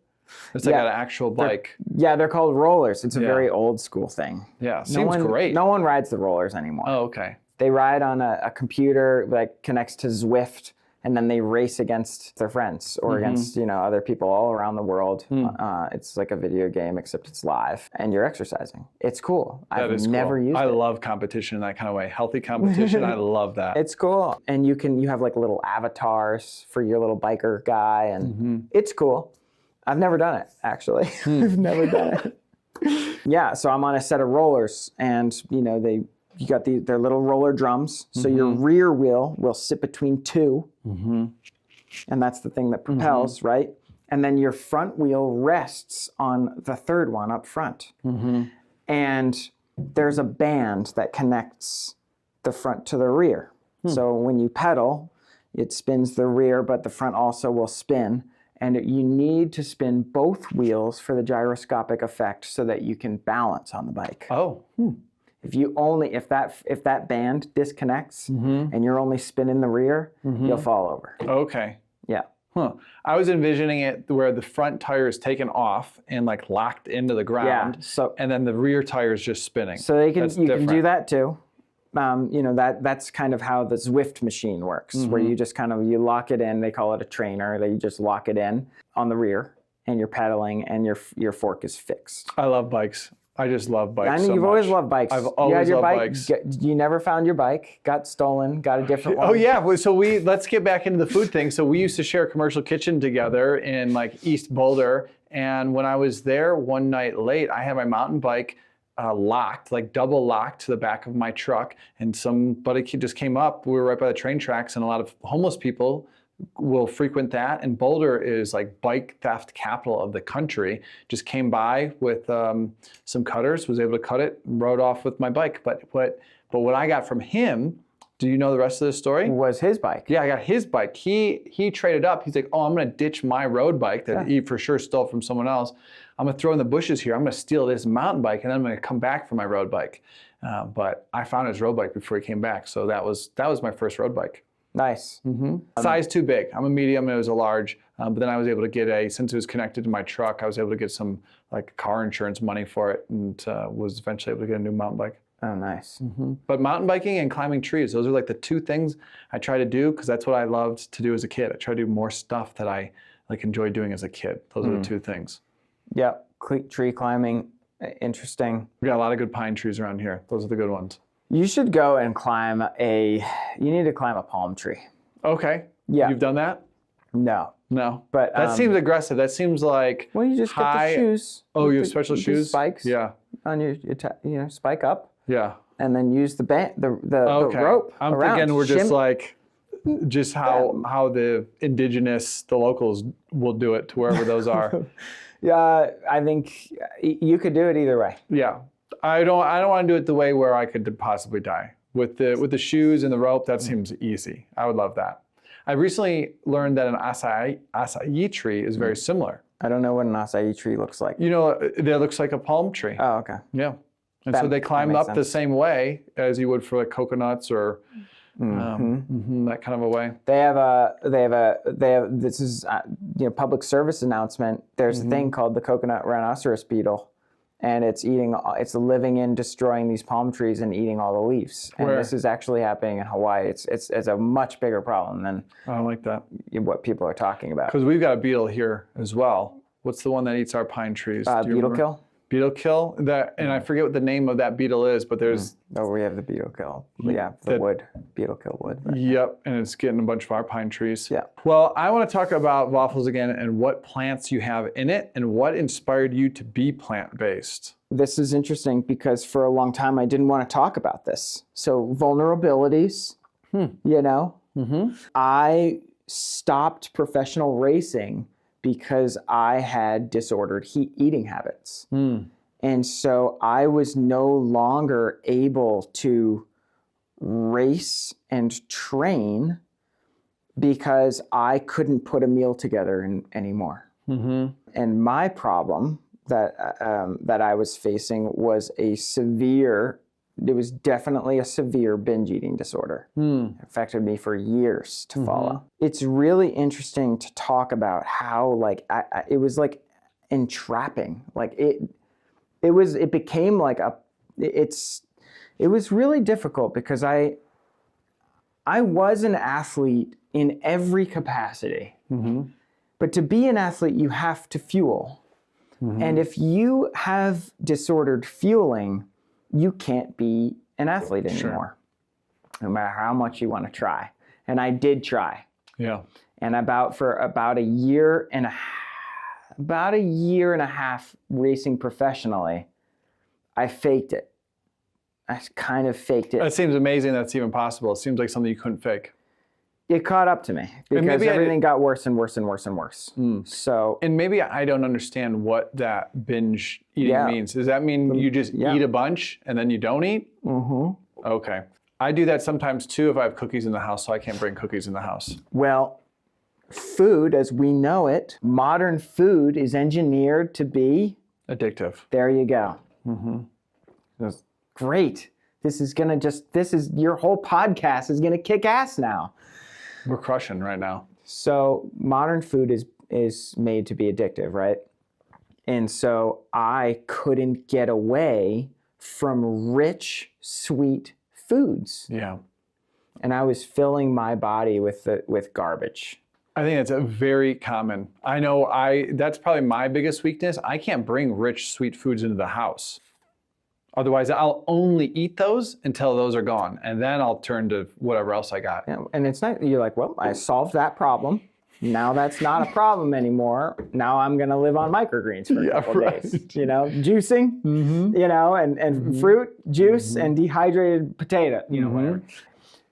It's like an actual bike. They're called rollers. It's a very old school thing. Yeah, seems great. No one rides the rollers anymore. Oh, okay. They ride on a computer that connects to Zwift, and then they race against their friends or against other people all around the world. It's like a video game, except it's live, and you're exercising. It's cool. I've never used it. I love competition in that kind of way. Healthy competition. I love that. It's cool, and you have like little avatars for your little biker guy, and it's cool. I've never done it, actually. I've never done it. Yeah, so I'm on a set of rollers, and you got they're little roller drums. So your rear wheel will sit between two, and that's the thing that propels, right? And then your front wheel rests on the third one up front. And there's a band that connects the front to the rear. So when you pedal, it spins the rear, but the front also will spin. And you need to spin both wheels for the gyroscopic effect so that you can balance on the bike. Oh. If that band disconnects and you're only spinning the rear, you'll fall over. Okay. Yeah. Huh. I was envisioning it where the front tire is taken off and like locked into the ground, and then the rear tire is just spinning. So you can do that too. That's kind of how the Zwift machine works, where you just you lock it in. They call it a trainer. That you just lock it in on the rear, and you're pedaling, and your fork is fixed. I love bikes. I just love bikes. I know you've always loved bikes. I've always loved bikes. You never found your bike. Got stolen. Got a different one. Oh yeah. So let's get back into the food thing. So we used to share a commercial kitchen together in like East Boulder, and when I was there one night late, I had my mountain bike locked, like double locked to the back of my truck, and somebody just came up. We were right by the train tracks, and a lot of homeless people will frequent that, and Boulder is like bike theft capital of the country. Just came by with some cutters, was able to cut it, rode off with my bike. But what I got from him, do you know the rest of the story? Was his bike. Yeah, I got his bike. He traded up. He's like, oh, I'm gonna ditch my road bike that he for sure stole from someone else. I'm gonna throw in the bushes here. I'm gonna steal this mountain bike, and then I'm gonna come back for my road bike. But I found his road bike before he came back, so that was my first road bike. Nice. Size too big. I'm a medium, and it was a large. But then I was able to get since it was connected to my truck, I was able to get some like car insurance money for it, and was eventually able to get a new mountain bike. Oh, nice. But mountain biking and climbing trees, those are like the two things I try to do, because that's what I loved to do as a kid. I try to do more stuff that I like enjoyed doing as a kid. Those are the two things. Yeah, tree climbing, interesting. We got a lot of good pine trees around here. Those are the good ones. You should go and you need to climb a palm tree. Okay. Yeah. You've done that? No. No. But that seems aggressive. That seems like well, you just get the shoes. Oh, you have special shoes? Spikes. Yeah. On your spike up. Yeah. And then use the rope I'm around. Thinking we're just how the locals will do it to wherever those are. Yeah, I think you could do it either way. Yeah. I don't want to do it the way where I could possibly die. With the shoes and the rope, that seems easy. I would love that. I recently learned that an acai tree is very similar. I don't know what an acai tree looks like. You know, it looks like a palm tree. Oh, okay. Yeah. And so they climb up the same way as you would for like coconuts or that kind of a way. This is public service announcement. There's a thing called the coconut rhinoceros beetle, and it's living in, destroying these palm trees and eating all the leaves. And this is actually happening in Hawaii. It's a much bigger problem than I like that. What people are talking about. Because we've got a beetle here as well. What's the one that eats our pine trees? Beetle kill. Beetle kill, and I forget what the name of that beetle is, but there's... Oh, we have the beetle kill. Yeah, beetle kill wood. Right? Yep, and it's getting a bunch of our pine trees. Yeah. Well, I want to talk about Vafels again and what plants you have in it and what inspired you to be plant-based. This is interesting because for a long time I didn't want to talk about this. So vulnerabilities, I stopped professional racing because I had disordered eating habits. And so I was no longer able to race and train because I couldn't put a meal together anymore. And my problem that I was facing was it was definitely a severe binge eating disorder. It affected me for years to follow. It's really interesting to talk about how it was like entrapping. Like it became like it was really difficult because I was an athlete in every capacity. But to be an athlete, you have to fuel. And if you have disordered fueling, you can't be an athlete anymore, no matter how much you want to try. And I did try. Yeah. And for about a year and a half racing professionally, I faked it. I kind of faked it. That seems amazing that's even possible. It seems like something you couldn't fake. It caught up to me because everything got worse and worse and worse and worse. So, and maybe I don't understand what that binge eating means. Does that mean you just eat a bunch and then you don't eat? Mm-hmm. Okay. I do that sometimes too if I have cookies in the house, so I can't bring cookies in the house. Well, food as we know it, modern food is engineered to be addictive. There you go. That's great. This is your whole podcast is gonna kick ass now. We're crushing right now. So modern food is made to be addictive, right? And so I couldn't get away from rich, sweet foods. Yeah. And I was filling my body with garbage. I think that's a very common. I know that's probably my biggest weakness. I can't bring rich, sweet foods into the house. Otherwise, I'll only eat those until those are gone. And then I'll turn to whatever else I got. Yeah, and it's not, you're like, well, I solved that problem. Now that's not a problem anymore. Now I'm going to live on microgreens for a couple days. Juicing, and fruit, juice, and dehydrated potato, whatever.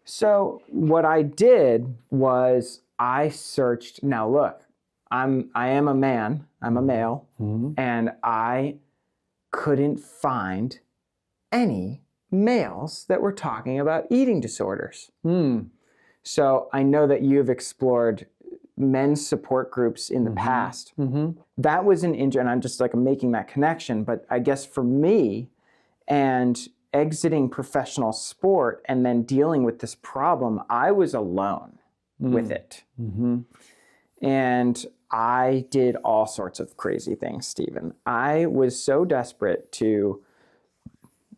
So what I did was I searched. Now look, I am a man. I'm a male, and I couldn't find any males that were talking about eating disorders. So I know that you've explored men's support groups in the past. That was and I'm just like making that connection. But I guess for me, and exiting professional sport and then dealing with this problem, I was alone with it. And I did all sorts of crazy things, Stephen. I was so desperate to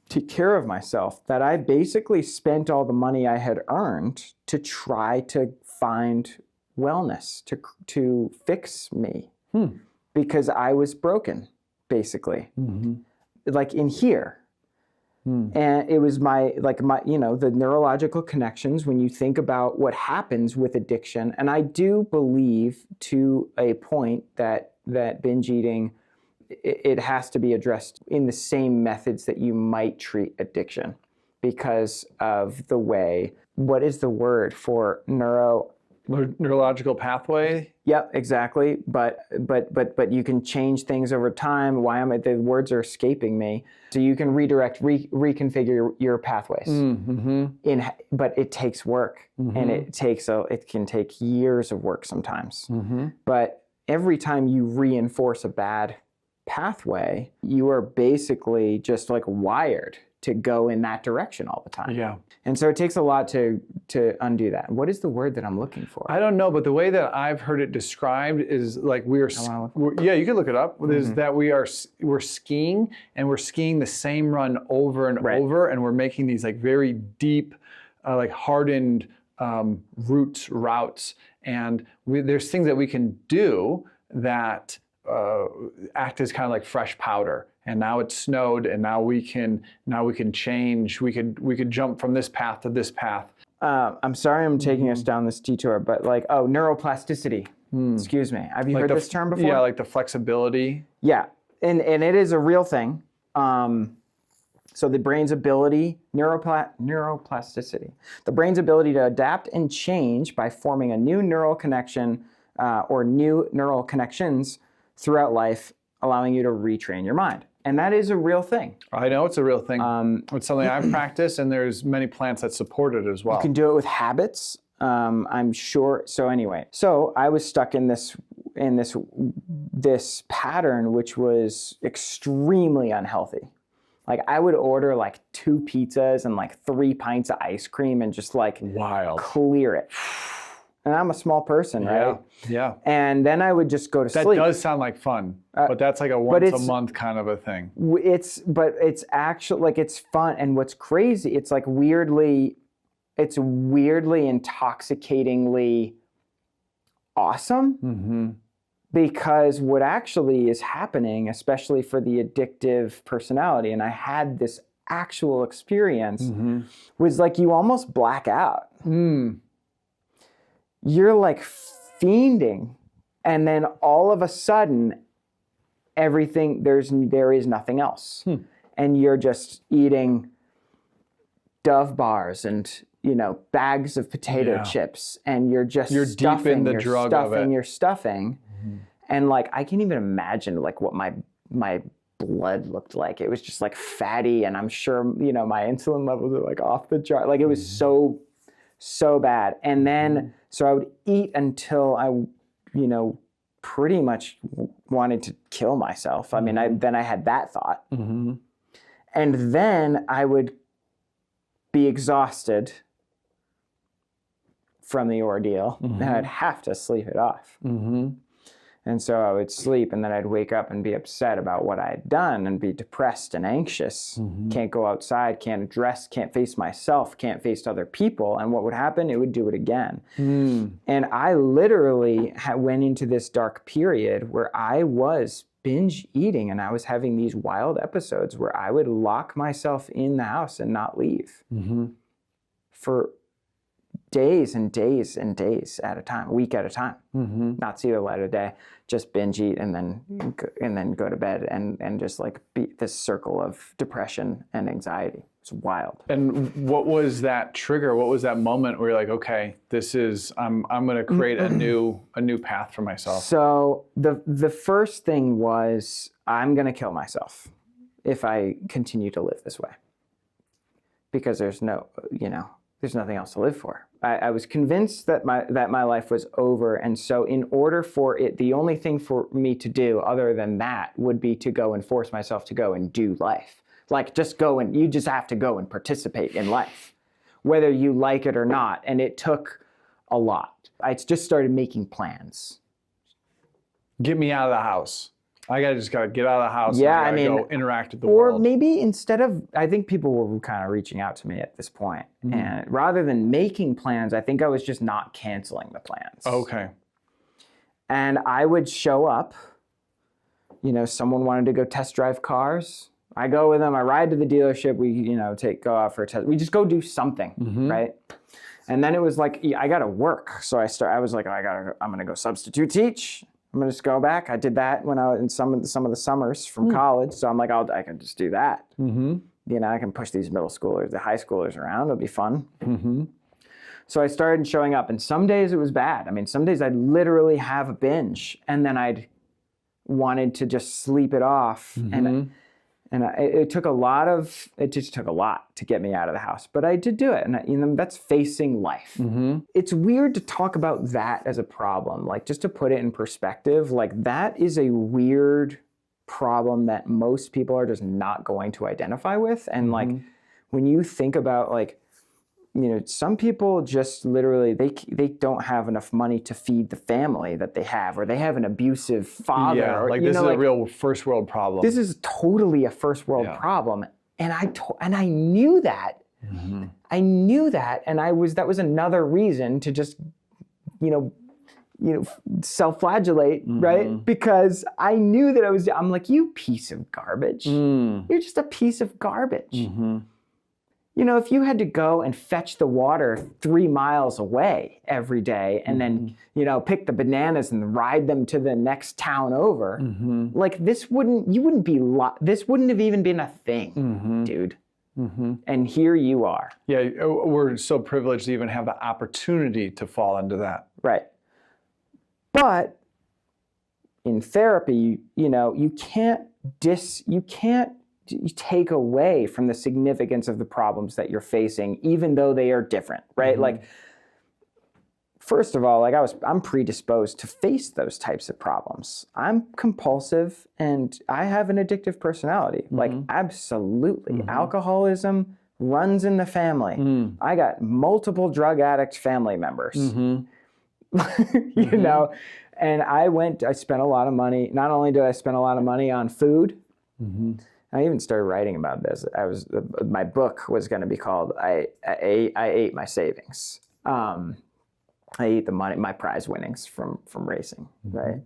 take care of myself that I basically spent all the money I had earned to try to find wellness, to fix me, because I was broken, basically, like in here. And it was the neurological connections when you think about what happens with addiction. And I do believe to a point that binge eating, it has to be addressed in the same methods that you might treat addiction because of the way, what is the word for neurological pathway? Yep, exactly. But you can change things over time. The words are escaping me. So you can reconfigure your pathways. But it takes work, and it can take years of work sometimes. But every time you reinforce a bad pathway, you are basically just like wired to go in that direction all the time. Yeah. And so it takes a lot to undo that. What is the word that I'm looking for? I don't know, but the way that I've heard it described is like you can look it up. Is that we're skiing, and we're skiing the same run over and over, and we're making these like very deep, like hardened routes, and there's things that we can do that act as kind of like fresh powder. And now it's snowed, and now we can change. We could jump from this path to this path. I'm sorry I'm taking us down this detour, but neuroplasticity. Excuse me. Have you heard this term before? Yeah, like the flexibility. Yeah, and it is a real thing. So the brain's ability, neuroplasticity, the brain's ability to adapt and change by forming a new neural connection or new neural connections throughout life, allowing you to retrain your mind. And that is a real thing. I know it's a real thing. It's something I've practiced, and there's many plants that support it as well. You can do it with habits, I'm sure. So anyway, I was stuck in this pattern, which was extremely unhealthy. Like I would order like 2 pizzas and like 3 pints of ice cream and just like clear it. And I'm a small person, right? Yeah. And then I would just go to sleep. That does sound like fun, but that's like a once a month kind of a thing. It's actually like it's fun, and what's crazy, it's weirdly intoxicatingly awesome. Because what actually is happening, especially for the addictive personality, and I had this actual experience, was like you almost black out. You're like fiending, and then all of a sudden everything there is nothing else, and you're just eating Dove bars and, bags of potato chips, and you're deep in the drug of it. You're stuffing. And like, I can't even imagine like what my blood looked like. It was just like fatty, and I'm sure, my insulin levels are like off the chart. Like it was so bad. And then, so I would eat until I, pretty much wanted to kill myself. I mean, I had that thought. And then I would be exhausted from the ordeal, and I'd have to sleep it off. And so I would sleep, and then I'd wake up and be upset about what I had done and be depressed and anxious. Can't go outside, can't address, can't face myself, can't face other people. And what would happen? It would do it again. And I literally went into this dark period where I was binge eating, and I was having these wild episodes where I would lock myself in the house and not leave for days and days and days at a time, a week at a time, not see the light of day, just binge eat and then go to bed and just like be this circle of depression and anxiety. It's wild. And what was that trigger? What was that moment where you're like, okay, this is, I'm going to create a new path for myself? So the first thing was, I'm going to kill myself if I continue to live this way, because there's nothing else to live for. I was convinced that my life was over, and so in order for it, the only thing for me to do other than that would be to go and force myself to go and do life. Like you just have to go and participate in life, whether you like it or not. And it took a lot. I just started making plans. Get me out of the house. I just gotta get out of the house. Yeah, and go interact with the world. Or maybe instead of, I think people were kind of reaching out to me at this point. And rather than making plans, I think I was just not canceling the plans. Okay. And I would show up, someone wanted to go test drive cars. I go with them, I ride to the dealership, we, go out for a test. We just go do something, right? And then it was like, I gotta work. So I was like, I'm gonna go substitute teach. I'm gonna just go back. I did that when I was in some of the summers from college. So I'm like, I can just do that. I can push these middle schoolers, the high schoolers around. It'll be fun. So I started showing up, and some days it was bad. I mean, some days I'd literally have a binge, and then I'd wanted to just sleep it off. It took a lot to get me out of the house, but I did do it. And that's facing life. It's weird to talk about that as a problem. Like, just to put it in perspective, like that is a weird problem that most people are just not going to identify with. And like, when you think about like, some people just literally, they don't have enough money to feed the family that they have, or they have an abusive father. Yeah, or, this is a real first world problem. This is totally a first world problem. And I knew that. I knew that. And that was another reason to just, self-flagellate, right? Because I knew that I'm like, you piece of garbage. You're just a piece of garbage. If you had to go and fetch the water 3 miles away every day and then, pick the bananas and ride them to the next town over, like this wouldn't have even been a thing, dude. And here you are. Yeah, we're so privileged to even have the opportunity to fall into that. Right. But in therapy, you can't take away from the significance of the problems that you're facing, even though they are different, right? Like, first of all, like I'm predisposed to face those types of problems. I'm compulsive and I have an addictive personality. Like, absolutely. Alcoholism runs in the family. I got multiple drug addict family members, and I spent a lot of money. Not only did I spend a lot of money on food, I even started writing about this. My book was going to be called I Ate My Savings. I ate the money, my prize winnings from racing, right?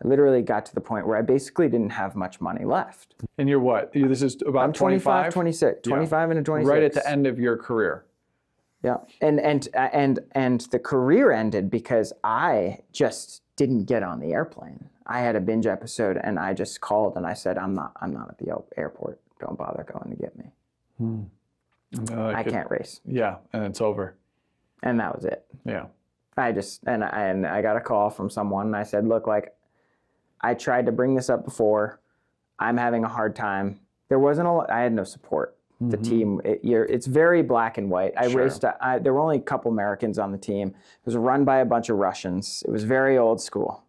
I literally got to the point where I basically didn't have much money left. And you're what? This is about I'm 25, 26, 25 into 26. Right at the end of your career. Yeah, and the career ended because I just didn't get on the airplane. I had a binge episode, and I just called and I said, I'm not at the airport. Don't bother going to get me. I can't race. Yeah, and it's over. And that was it. Yeah. I got a call from someone, and I said, look, like, I tried to bring this up before. I'm having a hard time. There wasn't a lot, I had no support. The team, it's very black and white. I raced, there were only a couple Americans on the team. It was run by a bunch of Russians. It was very old school.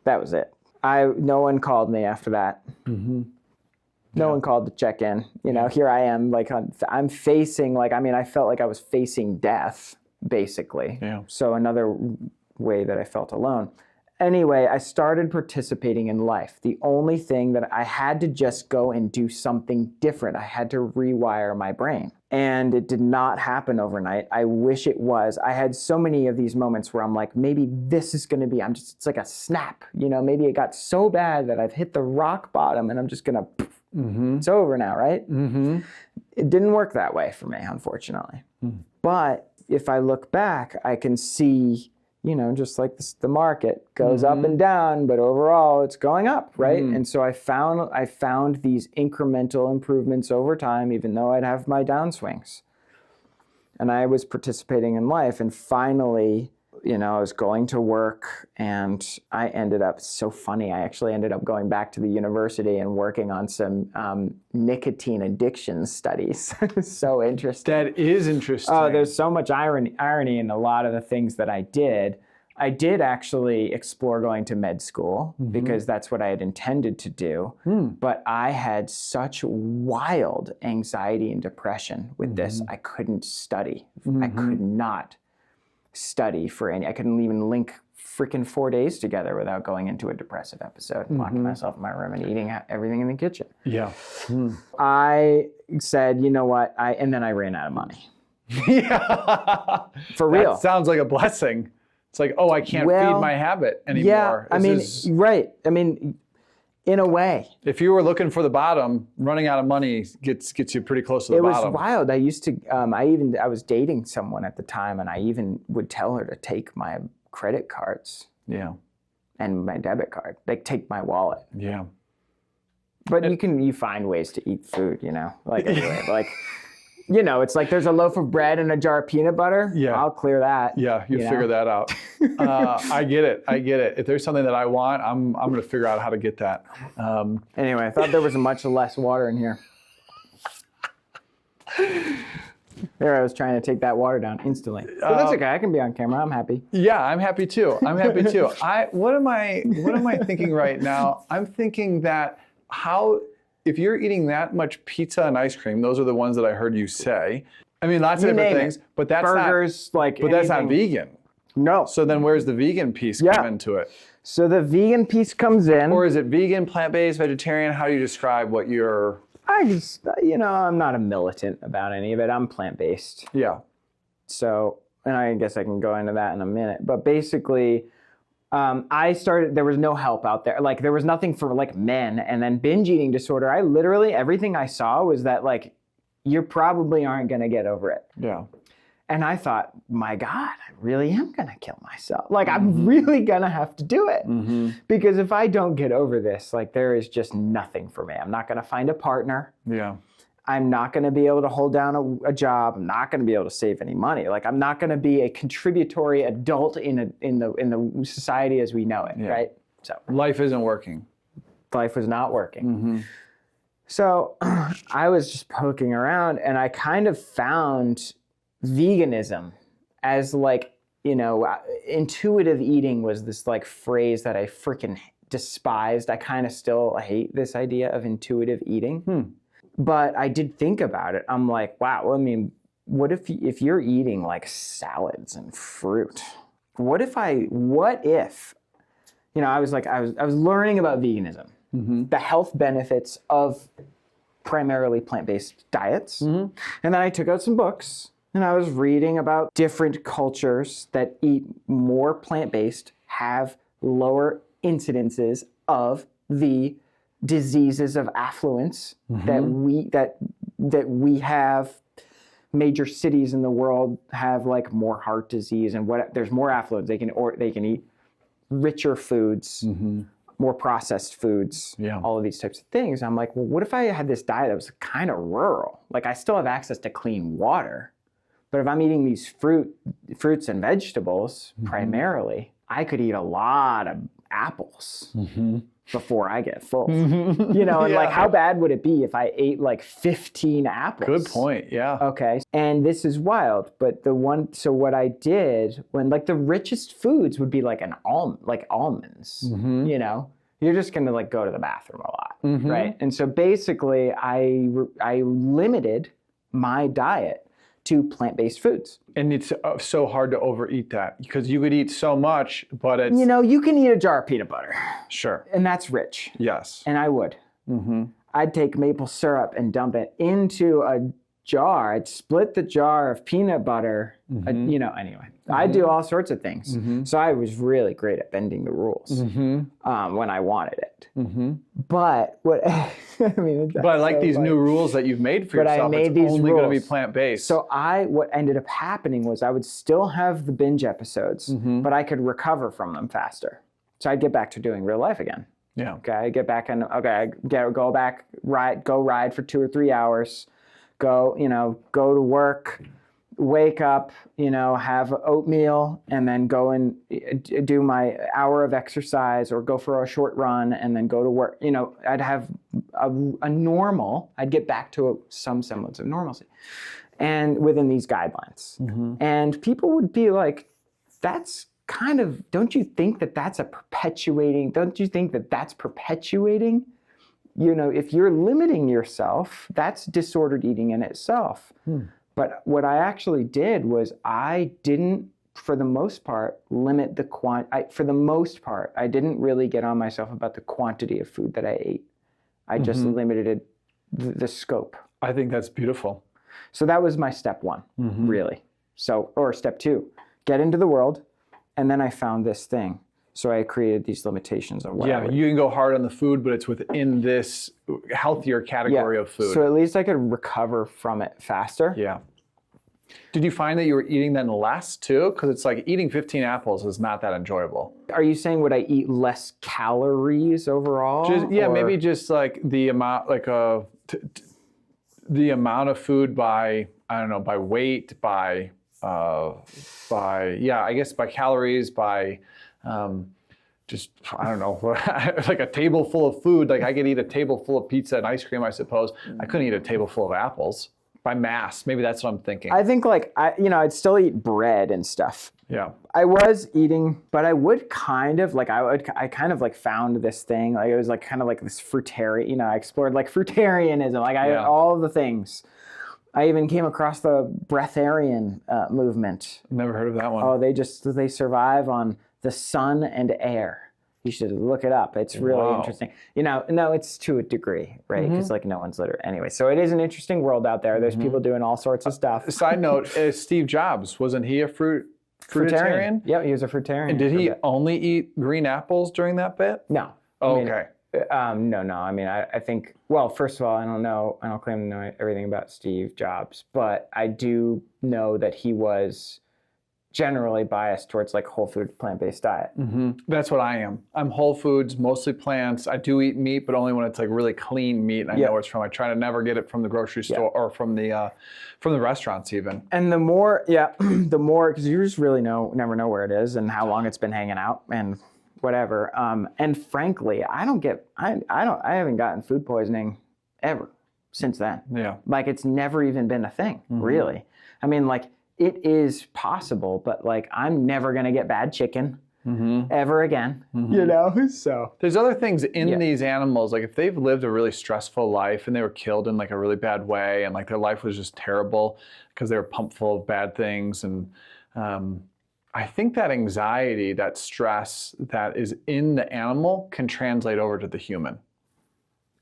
That was it. No one called me after that. No one called to check in. You know, here I am, like, I'm facing, like, I mean, I felt like I was facing death, basically. Yeah. So another way that I felt alone. Anyway, I started participating in life. The only thing that I had to just go and do something different. I had to rewire my brain. And it did not happen overnight. I wish it was. I had so many of these moments where I'm like, maybe this is going to be, it's like a snap. You know, maybe it got so bad that I've hit the rock bottom and I'm just going to, it's over now, right? It didn't work that way for me, unfortunately. But if I look back, I can see, you know, just like the market goes up and down, but overall it's going up, right? And so I found these incremental improvements over time, even though I'd have my downswings. And I was participating in life, and finally, you know, I was going to work, and I ended up, so funny, I actually ended up going back to the university and working on some nicotine addiction studies. So interesting. That is interesting. Oh, there's so much irony in a lot of the things that I did. I did actually explore going to med school because that's what I had intended to do. But I had such wild anxiety and depression with this. I couldn't study. I could not study for any. I couldn't even link freaking 4 days together without going into a depressive episode and locking myself in my room and eating everything in the kitchen. Yeah. I said, you know what? And then I ran out of money. Yeah. For real. That sounds like a blessing. It's like, oh, I can't feed my habit anymore. Yeah, I mean, right. I mean, in a way. If you were looking for the bottom, running out of money gets you pretty close to the bottom. It was wild. I used to, I was dating someone at the time, and I even would tell her to take my credit cards. Yeah. And my debit card. Like, take my wallet. Yeah. But you find ways to eat food, you know? Like, anyway, like, you know, it's like there's a loaf of bread and a jar of peanut butter. Yeah. I'll clear that. Yeah, you figure that out. I get it. If there's something that I want, I'm going to figure out how to get that. Anyway, I thought there was much less water in here. There, I was trying to take that water down instantly. But that's okay. I can be on camera. I'm happy. Yeah, I'm happy too. What am I thinking right now? I'm thinking that if you're eating that much pizza and ice cream, those are the ones that I heard you say. I mean, lots of different things, but that's burgers, that's not vegan. No. So then where's the vegan piece come into it? So the vegan piece comes in. Or is it vegan, plant-based, vegetarian? How do you describe what you're... I just, I'm not a militant about any of it. I'm plant-based. Yeah. So, and I guess I can go into that in a minute. But basically, there was no help out there. Like, there was nothing for, like, men. And then binge eating disorder, everything I saw was that, like, you probably aren't going to get over it. Yeah. And I thought, my God, I really am going to kill myself. Like, I'm really going to have to do it. Because if I don't get over this, like, there is just nothing for me. I'm not going to find a partner. Yeah. I'm not going to be able to hold down a job. I'm not going to be able to save any money. Like, I'm not going to be a contributory adult in the society as we know it, right? So life isn't working. Life was not working. So I was just poking around, and I kind of found veganism as, like, intuitive eating was this, like, phrase that I freaking despised. I kind of still hate this idea of intuitive eating. But I did think about it. I'm like, wow, I mean, what if you're eating, like, salads and fruit? What if, I was learning about veganism, the health benefits of primarily plant-based diets. And then I took out some books, and I was reading about different cultures that eat more plant-based, have lower incidences of the diseases of affluence that we have. Major cities in the world have, like, more heart disease, and there's more affluence. They can eat richer foods. more processed foods, Yeah. all of these types of things. I'm like, well, what if I had this diet that was kind of rural? Like I still have access to clean water, but if I'm eating these fruits and vegetables primarily, I could eat a lot of apples before I get full. You know, and like how bad would it be if I ate like 15 apples? Good point. Yeah. Okay. And this is wild, but so what I did when like the richest foods would be like almonds, you know, you're just going to like go to the bathroom a lot. Right. And so basically I limited my diet to plant-based foods. And it's so hard to overeat that because you could eat so much, but it's... You know, you can eat a jar of peanut butter. Sure. And that's rich. Yes. And I would. I'd take maple syrup and dump it into a jar. I'd split the jar of peanut butter. You know, anyway. I'd do all sorts of things. So I was really great at bending the rules when I wanted it. But what I mean, but I like these new rules that you've made for yourself. I made it's these only going to be rules. plant-based. So what ended up happening was I would still have the binge episodes, but I could recover from them faster. So I'd get back to doing real life again. Yeah. Okay, I get back and go back, ride for 2 or 3 hours, go to work, wake up, have oatmeal, and then go and do my hour of exercise or go for a short run and then go to work. I'd have I'd get back to some semblance of normalcy and within these guidelines. And people would be like, don't you think that that's perpetuating? If you're limiting yourself, that's disordered eating in itself. But what I actually did was I didn't, for the most part, limit the for the most part, I didn't really get on myself about the quantity of food that I ate. I just limited the scope. I think that's beautiful. So that was my step one, really. Or step two, get into the world. And then I found this thing. So I created these limitations on what I would. You can go hard on the food, but it's within this healthier category of food. So at least I could recover from it faster. Yeah. Did you find that you were eating then less too? Because it's like eating 15 apples is not that enjoyable. Are you saying would I eat less calories overall? Maybe just like the amount, the amount of food by, I don't know, by weight, by calories, by just, I don't know, like a table full of food. Like I could eat a table full of pizza and ice cream, I suppose. I couldn't eat a table full of apples. By mass, maybe that's what I'm thinking. I think I'd still eat bread and stuff. Yeah. I was eating, but I would kind of I kind of found this thing. Like it was kind of this fruitarian, I explored fruitarianism, all of the things. I even came across the breatharian movement. Never heard of that one. Oh, they survive on the sun and air. You should look it up. It's really interesting. No, it's to a degree, right? Because no one's literate. Anyway, so it is an interesting world out there. There's people doing all sorts of stuff. Side note, Steve Jobs, wasn't he a fruitarian? Yeah, he was a fruitarian. And did he only eat green apples during that bit? No. Okay. No. I mean, I think, well, first of all, I don't claim to know everything about Steve Jobs, but I do know that he was generally biased towards whole food plant-based diet. That's what I am. I'm whole foods, mostly plants. I do eat meat, but only when it's really clean meat and I know where it's from. I try to never get it from the grocery store or from the restaurants even. And the more, because you just really never know where it is and how long it's been hanging out and whatever. And frankly, I haven't gotten food poisoning ever since then. Yeah. It's never even been a thing, really. I mean, it is possible, but I'm never going to get bad chicken ever again, so. There's other things in these animals, if they've lived a really stressful life and they were killed in a really bad way and their life was just terrible because they were pumped full of bad things. And I think that anxiety, that stress that is in the animal can translate over to the human.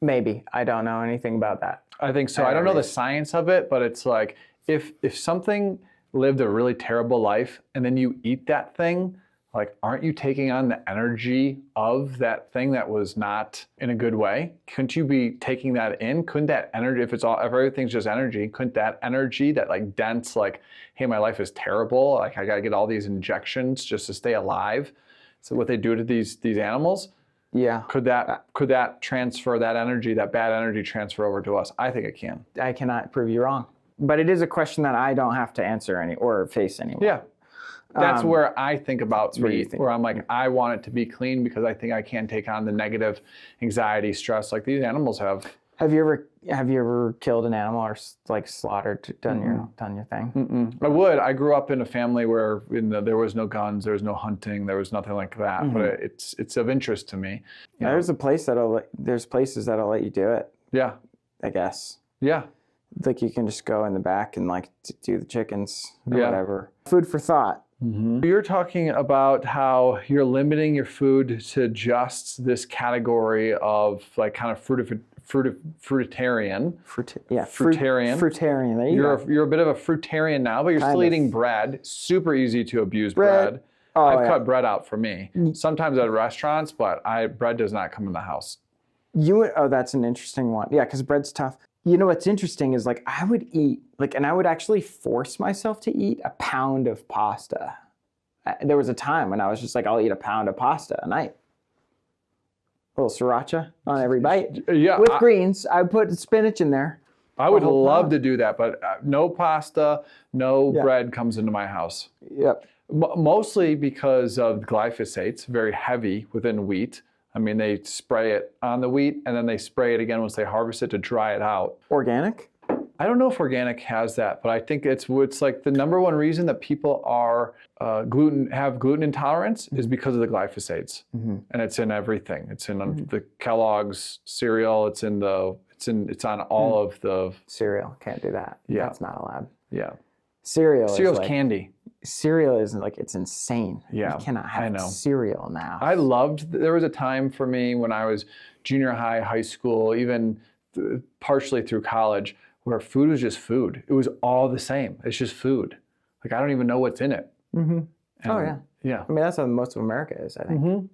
Maybe. I don't know anything about that. I think so. I don't know the science of it, but it's if something lived a really terrible life and then you eat that thing, aren't you taking on the energy of that thing that was not in a good way? Couldn't you be taking that in? Couldn't that energy, if everything's just energy, couldn't that energy, that dense, hey, my life is terrible, I gotta get all these injections just to stay alive. So what they do to these animals, Yeah. Could that transfer, that energy, that bad energy transfer over to us? I think it can. I cannot prove you wrong. But it is a question that I don't have to answer or face anymore. Yeah. That's where I think about meat, where I'm like, I want it to be clean because I think I can't take on the negative anxiety, stress like these animals have. Have you ever killed an animal or like slaughtered, done your thing? Mm-mm. I would. I grew up in a family where there was no guns, there was no hunting, there was nothing like that. But it's of interest to me. Yeah, there's places that'll let you do it. Yeah. I guess. Yeah. Like you can just go in the back and like do the chickens or whatever. Food for thought. Mm-hmm. You're talking about how you're limiting your food to just this category of like kind of fruitarian. Fruitarian. Fruitarian. There you go. You're a bit of a fruitarian now, but you're still eating bread. Super easy to abuse bread. I've cut bread out for me. Sometimes at restaurants, but bread does not come in the house. That's an interesting one. Yeah, because bread's tough. You know what's interesting is like I would eat and I would actually force myself to eat a pound of pasta. There was a time when I was just like, I'll eat a pound of pasta a night. A little sriracha on every bite. Yeah, with greens. I put spinach in there. I would love to do that, but no pasta, no bread comes into my house. Yep. Mostly because of glyphosates, very heavy within wheat. I mean, they spray it on the wheat and then they spray it again once they harvest it to dry it out. Organic? I don't know if organic has that, but I think it's like the number one reason that people are have gluten intolerance is because of the glyphosates, and it's in everything. It's in the Kellogg's cereal. It's on all of the cereal. Can't do that. Yeah, that's not allowed. Yeah, cereal's like, candy. Cereal is like, it's insane. Yeah, you cannot have cereal in the house. There was a time for me when I was junior high, high school, even partially through college, where food was just food. It was all the same. It's just food. Like, I don't even know what's in it. Mm-hmm. Yeah. I mean, that's how most of America is, I think. Mm-hmm.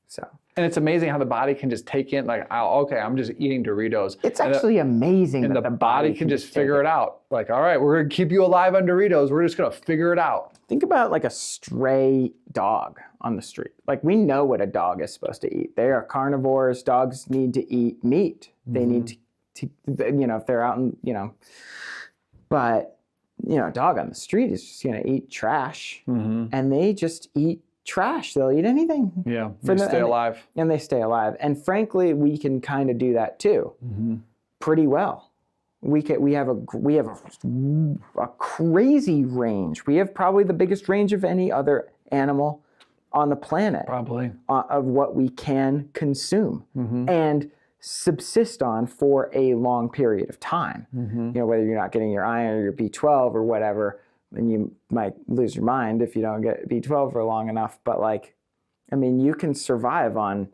So. And it's amazing how the body can just take in, like, I'm just eating Doritos. It's actually amazing that the body can just figure it out. Like, all right, we're going to keep you alive on Doritos. We're just going to figure it out. Think about like a stray dog on the street. Like, we know what a dog is supposed to eat. They are carnivores. Dogs need to eat meat. They need to, if they're out and, but, a dog on the street is just going to eat trash. Mm-hmm. And they just eat trash. They'll eat anything. Yeah, they stay alive. And they stay alive. And frankly, we can kind of do that too, pretty well. We have a crazy range. We have probably the biggest range of any other animal on the planet. Probably. Of what we can consume and subsist on for a long period of time. Whether you're not getting your iron or your B12 or whatever, then you might lose your mind if you don't get B12 for long enough. But you can survive on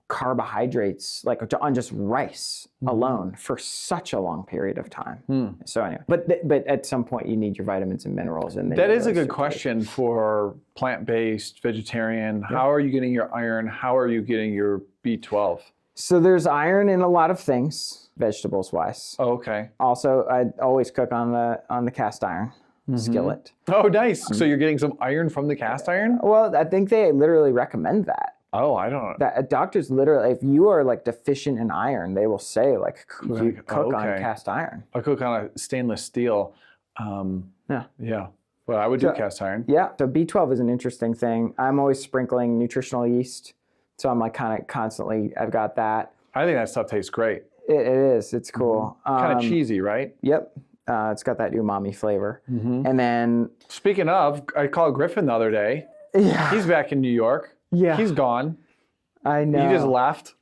carbohydrates, like on just rice alone for such a long period of time. So anyway, but at some point you need your vitamins and minerals. And that is a good question for plant-based, vegetarian. Yeah. How are you getting your iron? How are you getting your B12? So there's iron in a lot of things, vegetables-wise. Oh, okay. Also, I always cook on the cast iron skillet. Oh, nice. So you're getting some iron from the cast iron? Well, I think they literally recommend that. Oh, I don't know. That doctors literally, if you are like deficient in iron, they will say like you cook on cast iron. I cook on a stainless steel. Yeah. Well, I would do cast iron. Yeah. So B12 is an interesting thing. I'm always sprinkling nutritional yeast. So I'm like kind of constantly, I've got that. I think that stuff tastes great. It is. It's cool. Kind of cheesy, right? Yep. It's got that umami flavor. And then... Speaking of, I called Griffin the other day. Yeah. He's back in New York. Yeah. He's gone. I know. He just left.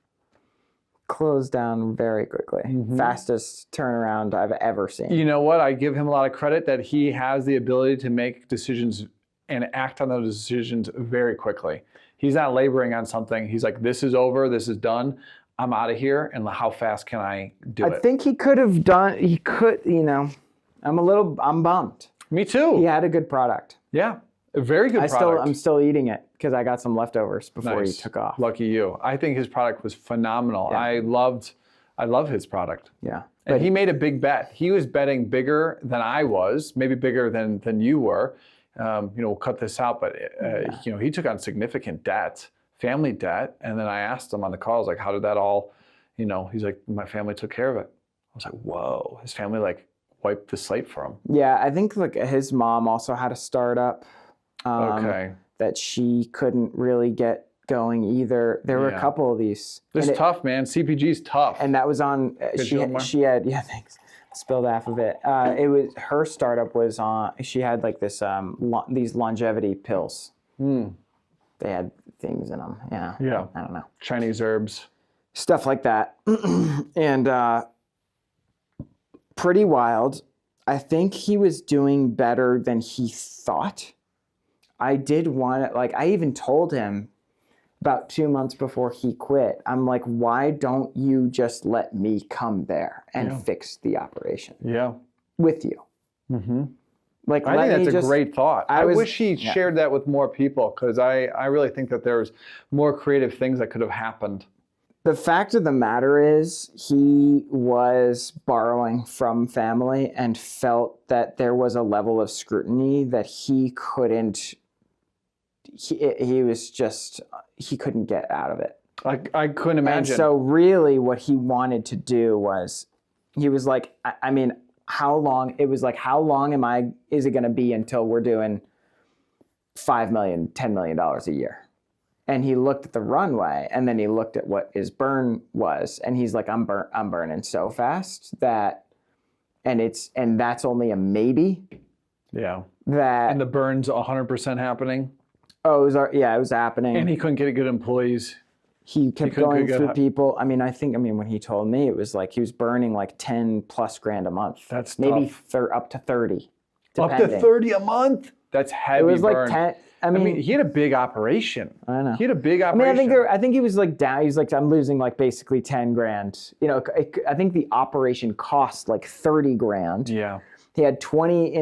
Closed down very quickly. Fastest turnaround I've ever seen. You know what? I give him a lot of credit that he has the ability to make decisions and act on those decisions very quickly. He's not laboring on something. He's like, this is over. This is done. I'm out of here. And how fast can I do it? I think he could, I'm bummed. Me too. He had a good product. Yeah. A very good product. I'm still eating it because I got some leftovers before he took off. Lucky you. I think his product was phenomenal. Yeah. I love his product. Yeah. And he made a big bet. He was betting bigger than I was, maybe bigger than you were. We'll cut this out, but he took on significant debt, family debt. And then I asked him on the call, I was like, how did that all, he's like, my family took care of it. I was like, whoa, his family like wiped the slate for him. Yeah, I think like his mom also had a startup that she couldn't really get going either. There were a couple of these. It's tough, man. CPG's tough. And that was on, she had, thanks. Spilled half of it. It was, her startup was on, she had like this, these longevity pills. They had things in them. Yeah. I don't know. Chinese herbs. Stuff like that. And pretty wild. I think he was doing better than he thought. I did want it, like I even told him about 2 months before he quit, I'm like, why don't you just let me come there and fix the operation? Yeah. With you. Like, I think that's a great thought. I wish he shared that with more people, because I really think that there's more creative things that could have happened. The fact of the matter is, he was borrowing from family and felt that there was a level of scrutiny that he couldn't, he couldn't get out of it. I couldn't imagine. And so really what he wanted to do was, he was like, I mean, how long is it going to be until we're doing $5 million, $10 million a year? And he looked at the runway, and then he looked at what his burn was, and he's like, I'm burning so fast that, and that's only a maybe. Yeah. And the burn's 100% happening. Oh, it was happening. And he couldn't get good employees. He kept going through people. I mean, when he told me, it was like he was burning like 10 plus grand a month. That's maybe tough. Up to 30. Depending. Up to 30 a month? That's heavy. It was burn. Like 10. I mean, he had a big operation. I know. He had a big operation. I mean, I think he was like down. He's like, I'm losing like basically 10 grand. I think the operation cost like 30 grand. Yeah. He had 20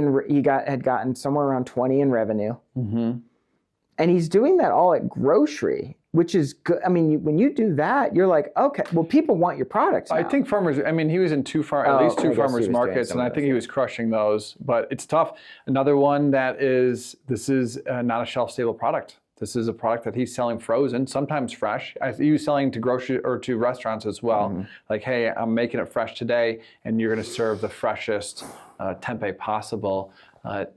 had gotten somewhere around 20 in revenue. And he's doing that all at grocery, which is good. I mean, when you do that, you're like, okay, well, people want your products now. I think he was in at least two farmers markets, and I think he was crushing those, but it's tough. Another one this is not a shelf-stable product. This is a product that he's selling frozen, sometimes fresh. He was selling to grocery or to restaurants as well. Like, hey, I'm making it fresh today, and you're gonna serve the freshest tempeh possible.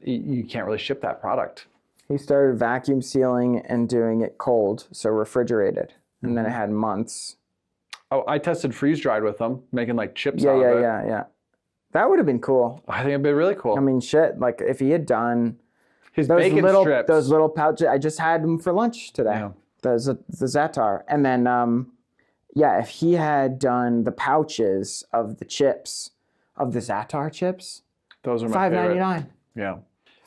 You can't really ship that product. He started vacuum sealing and doing it cold, so refrigerated. And then it had months. Oh, I tested freeze-dried with him, making like chips out of it. Yeah. That would have been cool. I think it'd be really cool. I mean, shit, like if he had done his bacon strips. Those little pouches, I just had them for lunch today. Yeah. The Zatar. And then, if he had done the pouches of the chips, of the Zatar chips. Those are my favorite. $5.99. Yeah.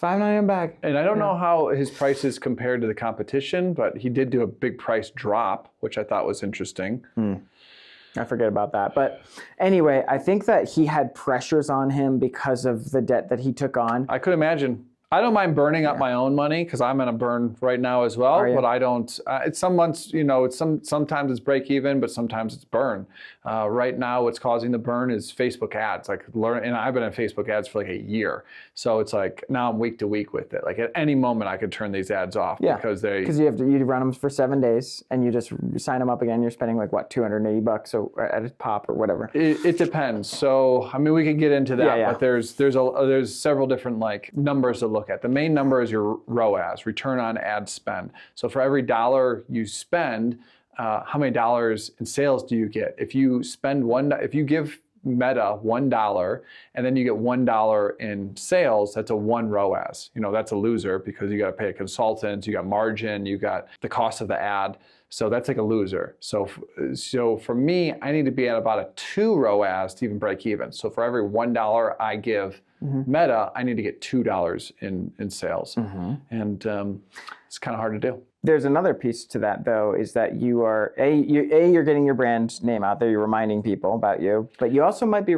$5.99 bag. And I don't know how his prices compared to the competition, but he did do a big price drop, which I thought was interesting. I forget about that. But anyway, I think that he had pressures on him because of the debt that he took on. I could imagine. I don't mind burning up my own money because I'm in a burn right now as well. But I don't. It's some months, sometimes it's break even, but sometimes it's burn. Right now, what's causing the burn is Facebook ads. And I've been in Facebook ads for like a year, so it's like now I'm week to week with it. Like at any moment, I could turn these ads off because you run them for 7 days and you just sign them up again. You're spending like what, $280 at a pop or whatever. It depends. So I mean, we could get into that, but there's several different like numbers to look at. The main number is your ROAS, return on ad spend. So for every dollar you spend, how many dollars in sales do you get? If you give Meta $1 and then you get $1 in sales, that's a 1 ROAS. That's a loser because you got to pay a consultant, you got margin, you got the cost of the ad. So that's like a loser. So for me, I need to be at about a 2 ROAS to even break even. So for every $1 I give Meta, I need to get $2 in sales. And it's kind of hard to do. There's another piece to that, though, is that you're getting your brand name out there. You're reminding people about you, but you also might be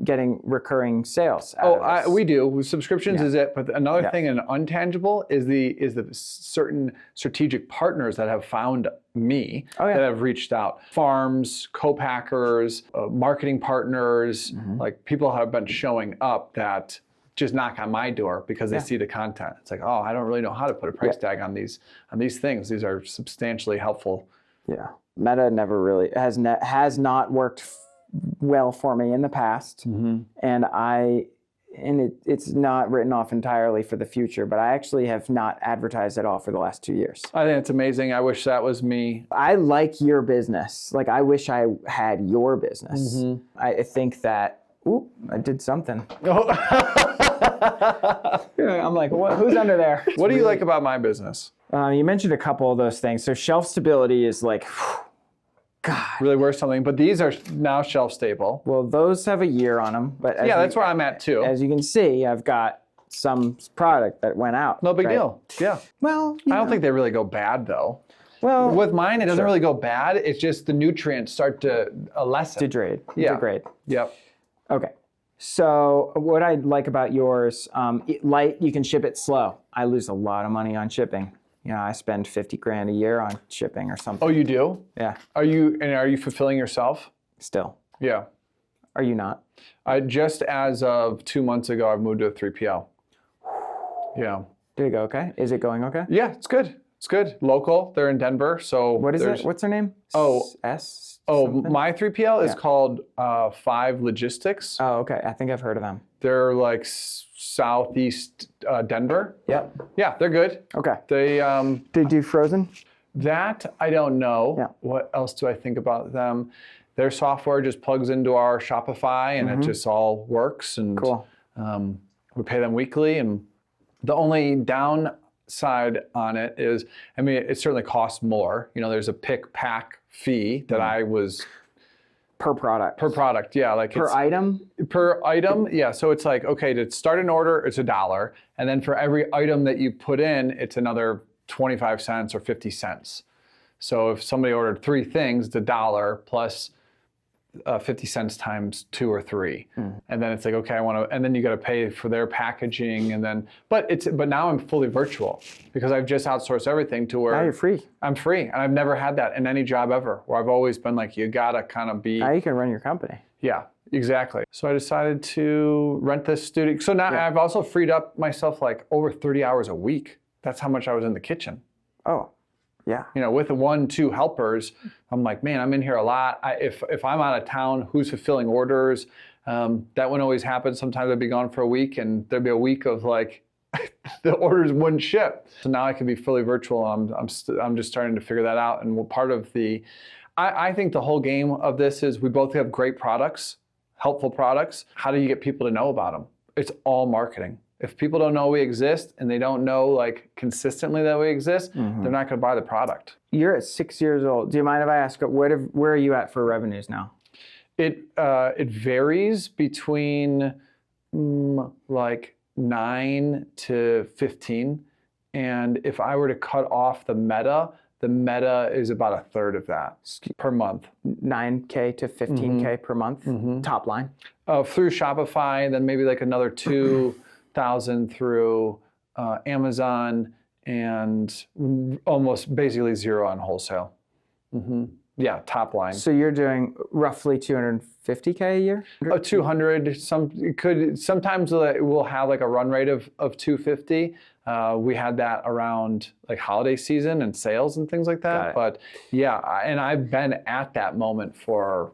getting recurring sales. We do. Subscriptions is it, but another thing, an intangible, is the certain strategic partners that have found me that have reached out. Farms, co-packers, marketing partners, like people have been showing up that just knock on my door because they see the content. It's like, oh, I don't really know how to put a price tag on these things. These are substantially helpful. Yeah, Meta never really has not worked well for me in the past, and it's not written off entirely for the future, but I actually have not advertised at all for the last 2 years. I think it's amazing. I wish that was me. I like your business. Like, I wish I had your business. I think that, I did something. I'm like, who's under there? What do you like about my business? You mentioned a couple of those things. So shelf stability is like, God. Really worth something, but these are now shelf stable. Well, those have a year on them, but that's where I'm at too. As you can see, I've got some product that went out. No big deal. Yeah. Well, I don't think they really go bad though. Well, with mine, it doesn't really go bad. It's just the nutrients start to lessen. Degrade. Yeah. Degrade. Yep. Okay. So what I like about yours, light, you can ship it slow. I lose a lot of money on shipping. You know, I spend 50 grand a year on shipping or something. Oh, you do? Yeah. Are you fulfilling yourself? Still. Yeah. Are you not? Just as of 2 months ago, I've moved to a 3PL. Yeah. Did it go okay? Is it going okay? Yeah, it's good. It's good. Local. They're in Denver. So what is it? What's their name? S? Something? My 3PL is called 5 Logistics. Oh, okay. I think I've heard of them. They're like southeast Denver. Yep. Yeah, they're good. Okay. They do frozen? That I don't know. Yeah. What else do I think about them? Their software just plugs into our Shopify and it just all works. And cool. We pay them weekly. And the only downside on it is, I mean, it certainly costs more. You know, there's a pick pack fee that I was per product. Per product, yeah, like per item. Per item, yeah. So it's like, okay, to start an order, it's $1, and then for every item that you put in, it's another 25 cents or 50 cents. So if somebody ordered 3 things, it's $1 plus 50 cents times 2 or 3, and then it's like, okay, I want to, and then you got to pay for their packaging, and then, but now I'm fully virtual because I've just outsourced everything to where now you're free. I'm free, and I've never had that in any job ever, where I've always been like, you gotta kind of be. Now you can run your company. Yeah, exactly. So I decided to rent this studio. So now I've also freed up myself like over 30 hours a week. That's how much I was in the kitchen. Oh. Yeah. You know, with the 1-2 helpers, I'm like, man, I'm in here a lot. If I'm out of town, who's fulfilling orders? That wouldn't always happen. Sometimes I'd be gone for a week, and there'd be a week of like, the orders wouldn't ship. So now I can be fully virtual. I'm just starting to figure that out. And part of I think the whole game of this is we both have great products, helpful products. How do you get people to know about them? It's all marketing. If people don't know we exist and they don't know like consistently that we exist, they're not going to buy the product. You're at 6 years old. Do you mind if I ask, where are you at for revenues now? It varies between like 9 to 15. And if I were to cut off the meta is about a third of that per month. 9K to 15K per month, top line? Through Shopify, and then maybe like another 2,000 through Amazon, and almost basically 0 on wholesale. Yeah, top line. So you're doing roughly 250K a year? 200. Sometimes we'll have like a run rate of 250. We had that around like holiday season and sales and things like that. But yeah, and I've been at that moment for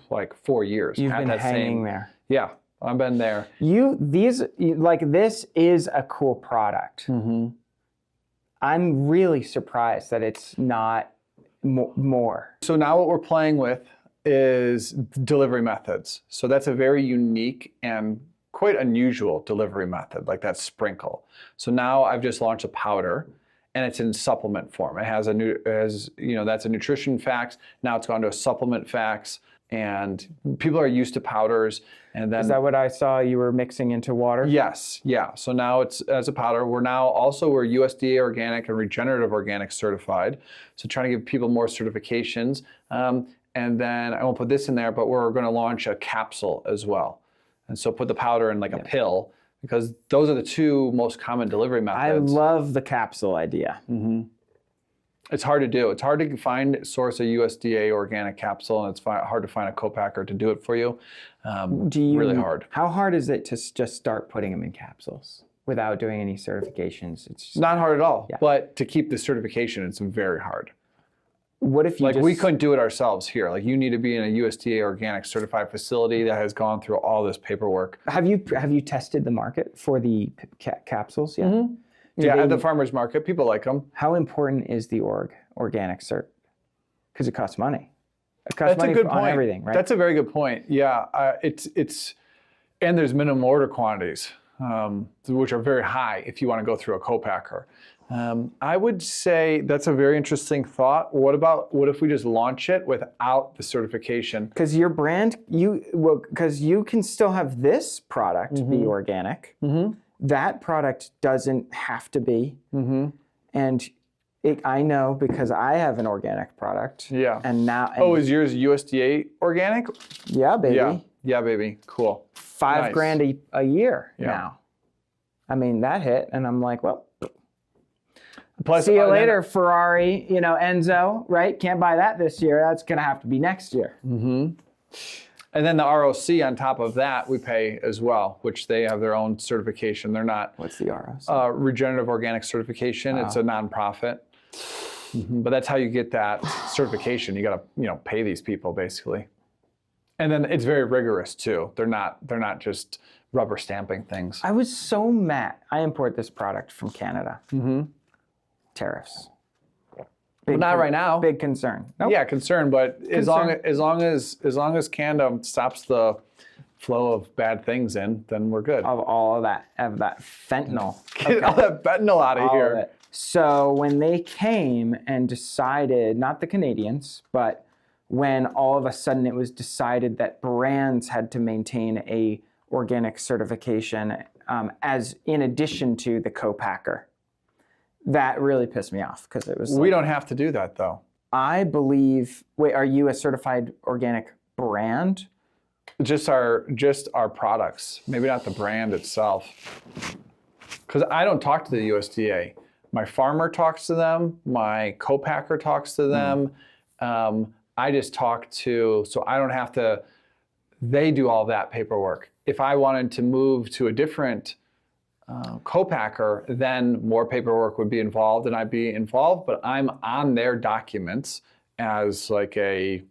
like 4 years. You've been hanging there. Yeah, I've been there. This is a cool product. I'm really surprised that it's not more. So now what we're playing with is delivery methods. So that's a very unique and quite unusual delivery method, like that sprinkle. So now I've just launched a powder, and it's in supplement form. It has that's a nutrition facts. Now it's gone to a supplement facts, and people are used to powders. And then, is that what I saw you were mixing into water? Yes, yeah. So now it's as a powder. We're USDA organic and regenerative organic certified. So trying to give people more certifications. And then I won't put this in there, but we're going to launch a capsule as well. And so put the powder in like a pill, because those are the 2 most common delivery methods. I love the capsule idea. It's hard to do. It's hard to source a USDA organic capsule, and it's hard to find a co-packer to do it for you. Really hard. How hard is it to just start putting them in capsules without doing any certifications? It's just, not hard at all. Yeah. But to keep the certification, it's very hard. What if you we couldn't do it ourselves here. Like, you need to be in a USDA organic certified facility that has gone through all this paperwork. Have you tested the market for the capsules yet? Mm-hmm. Yeah, at the farmer's market, people like them. How important is the organic cert? Because it costs money. It costs money on everything, right? That's a very good point. Yeah, and there's minimum order quantities, which are very high if you want to go through a co-packer. I would say that's a very interesting thought. What if we just launch it without the certification? Because your brand, because you can still have this product be organic. Mm-hmm. That product doesn't have to be. Mm-hmm. And I know because I have an organic product. Yeah. And now. Is yours USDA organic? Yeah, baby. Yeah, baby. Cool. $5,000 a year now. I mean, that hit, and I'm like, well. Plus, see you later, Ferrari. Enzo. Right? Can't buy that this year. That's gonna have to be next year. Mm-hmm. And then the ROC on top of that we pay as well, which they have their own certification. They're not. What's the ROC? Regenerative Organic Certification. Wow. It's a nonprofit. Mm-hmm. But that's how you get that certification. You got to pay these people basically. And then it's very rigorous too. They're not just rubber stamping things. I was so mad. I import this product from Canada. Mm-hmm. Tariffs. Not right now. Big concern. Nope. Yeah, concern. But as long as Canada stops the flow of bad things in, then we're good. Of all of that fentanyl. Get all that fentanyl out of here. So when they came and decided, not the Canadians, but when all of a sudden it was decided that brands had to maintain a organic certification as in addition to the co-packer. That really pissed me off because it was. We don't have to do that though. I believe. Wait, are you a certified organic brand? Just our products, maybe not the brand itself. Because I don't talk to the USDA. My farmer talks to them. My co-packer talks to them. I just talk to, so I don't have to. They do all that paperwork. If I wanted to move to a different co-packer, then more paperwork would be involved and I'd be involved, but I'm on their documents as like a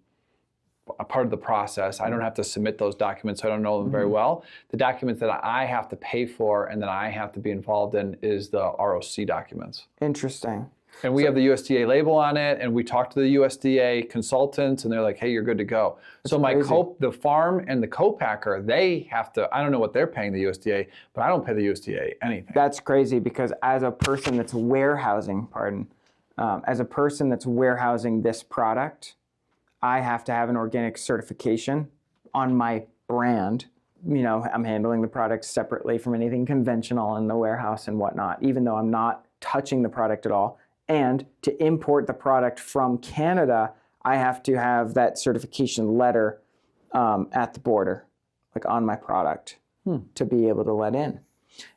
part of the process. I don't have to submit those documents. I don't know them very well. The documents that I have to pay for and that I have to be involved in is the ROC documents. Interesting. And we have the USDA label on it, and we talk to the USDA consultants, and they're like, hey, you're good to go. That's so the farm and the co-packer, they have to, I don't know what they're paying the USDA, but I don't pay the USDA anything. That's crazy because as a person that's warehousing, this product, I have to have an organic certification on my brand. I'm handling the product separately from anything conventional in the warehouse and whatnot, even though I'm not touching the product at all. And to import the product from Canada, I have to have that certification letter at the border, like on my product, to be able to let in.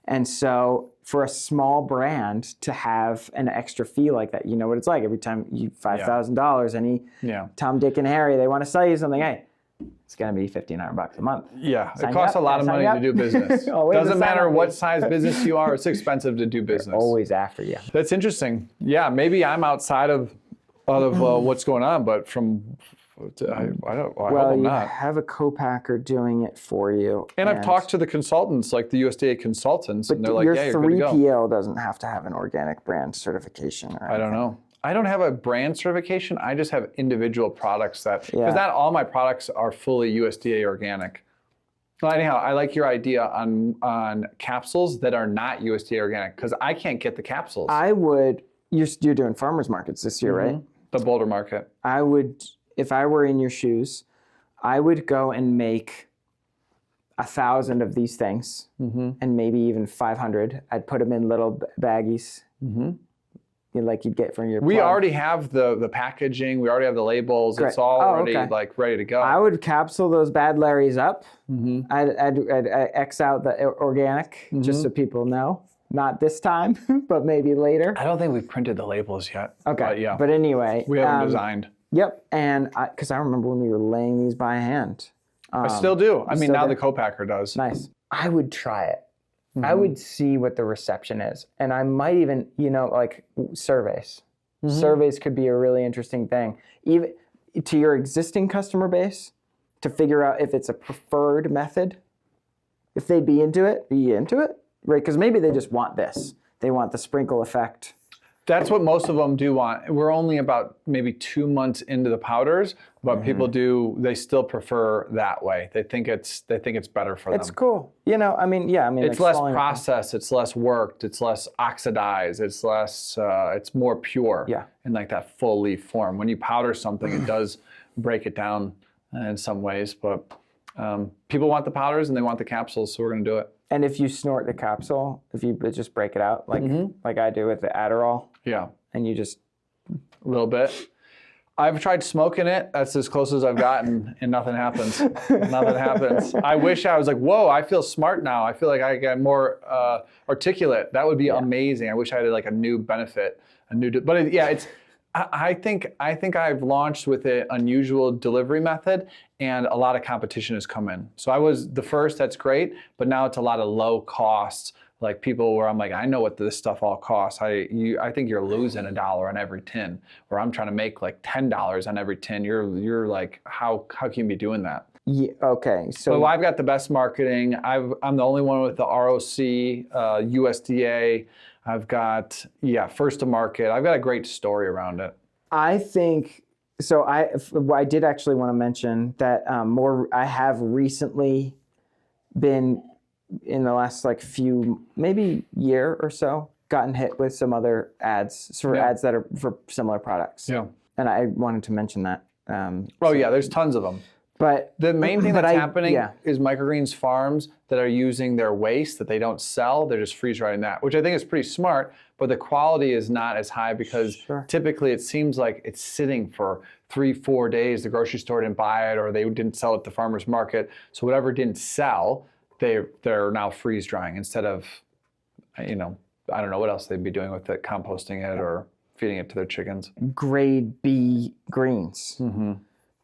And so for a small brand to have an extra fee like that, you know what it's like. Every time you $5,000, any Tom, Dick, and Harry, they want to sell you something, hey, it's going to be $1,500 a month. Yeah, it costs a lot of money to do business. Doesn't matter what size business you are, it's expensive to do business. They're always after you. That's interesting. Yeah, maybe I'm outside of what's going on, but I hope I'm not. You have a co-packer doing it for you. And I've talked to the consultants, like the USDA consultants, and they're like, yeah, you're good to go. Your 3PL doesn't have to have an organic brand certification or anything. I don't know. I don't have a brand certification. I just have individual products because not all my products are fully USDA organic. Well, anyhow, I like your idea on capsules that are not USDA organic because I can't get the capsules. You're doing farmers markets this year, right? The Boulder market. I would, if I were in your shoes, I would go and make 1,000 of these things and maybe even 500. I'd put them in little baggies. Like you'd get from your We already have the packaging. We already have the labels. Great. It's all already ready to go. I would capsule those bad Larrys up. I'd X out the organic just so people know. Not this time, but maybe later. I don't think we've printed the labels yet. Okay. But yeah. But anyway. We have them designed. Yep. And because I remember when we were laying these by hand. I still do. I mean, now do? the co-packer does. Nice. I would try it. I would see what the reception is. And I might even, like surveys. Surveys could be a really interesting thing. Even to your existing customer base, to figure out if it's a preferred method. If they'd be into it, right? Because maybe they just want this. They want the sprinkle effect. That's what most of them do want. We're only about maybe 2 months into the powders, but people they still prefer that way. They think it's better for them. It's cool. It's like less processed, it's less worked, it's less oxidized, it's less it's more pure in like that full leaf form. When you powder something, it does break it down in some ways, but people want the powders and they want the capsules, so we're going to do it. And if you snort the capsule, if you just break it out, like I do with the Adderall, and you just a little bit. I've tried smoking it. That's as close as I've gotten, and nothing happens. Nothing happens. I wish I was like, whoa, I feel smart now. I feel like I get more articulate. That would be amazing. I wish I had like a new benefit, it's. I think I've launched with an unusual delivery method, and a lot of competition has come in. So I was the first, that's great, but now it's a lot of low costs, like people where I'm like, I know what this stuff all costs. I think you're losing $1 on every tin, or I'm trying to make like $10 on every tin. You're like, how can you be doing that? Yeah, okay. So I've got the best marketing. I'm the only one with the ROC, USDA. I've got, first to market. I've got a great story around it. I think, so I did actually want to mention that I have recently been, in the last like maybe year or so, gotten hit with some other ads, ads that are for similar products. Yeah. And I wanted to mention that. There's tons of them. But the main thing that's happening is microgreens farms that are using their waste that they don't sell, they're just freeze-drying that, which I think is pretty smart, but the quality is not as high because typically it seems like it's sitting for 3-4 days. The grocery store didn't buy it or they didn't sell it at the farmer's market. So whatever didn't sell, they're now freeze-drying instead of, I don't know what else they'd be doing with it, composting it or feeding it to their chickens. Grade B greens.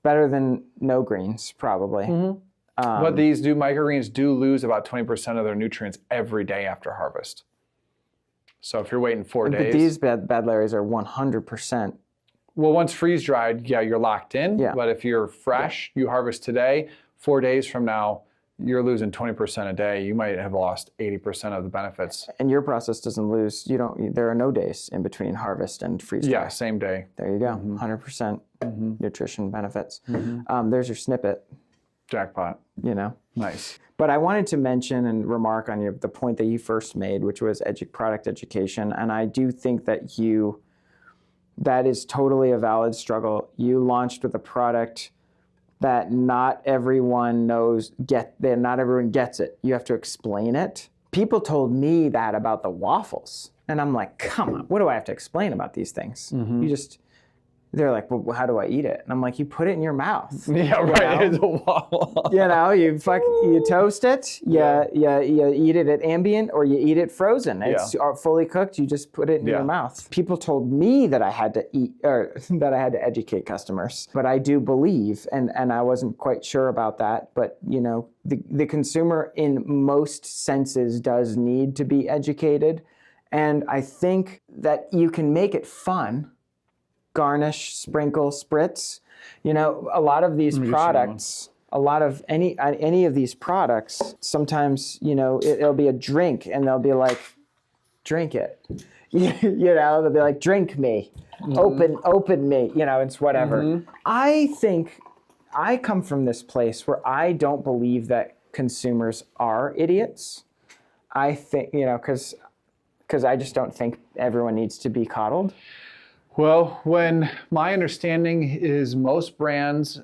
Better than no greens, probably. But microgreens do lose about 20% of their nutrients every day after harvest. So if you're waiting 4 days. But these bad berries are 100%. Well, once freeze dried, you're locked in. Yeah. But if you're fresh, you harvest today, 4 days from now, you're losing 20% a day. You might have lost 80% of the benefits. And your process doesn't lose. There are no days in between harvest and freeze dry. Yeah, same day. There you go. 100% nutrition benefits. There's your snippet. Jackpot. Nice. But I wanted to mention and remark on the point that you first made, which was product education. And I do think that that is totally a valid struggle. You launched with a product that not everyone not everyone gets it. You have to explain it. People told me that about the waffles. And I'm like, come on, what do I have to explain about these things? They're like, well, how do I eat it? And I'm like, you put it in your mouth. Yeah, right. It's a waffle. You toast it, you eat it at ambient, or you eat it frozen. It's fully cooked. You just put it in your mouth. People told me that I had to eat, or that I had to educate customers. But I do believe, and I wasn't quite sure about that, but the consumer in most senses does need to be educated. And I think that you can make it fun. Garnish, sprinkle, spritz. A lot of these products, any of these products, sometimes, it'll be a drink and they'll be like, drink it. They'll be like, drink me, open me, it's whatever. I think I come from this place where I don't believe that consumers are idiots. I think, because I just don't think everyone needs to be coddled. Well, when my understanding is most brands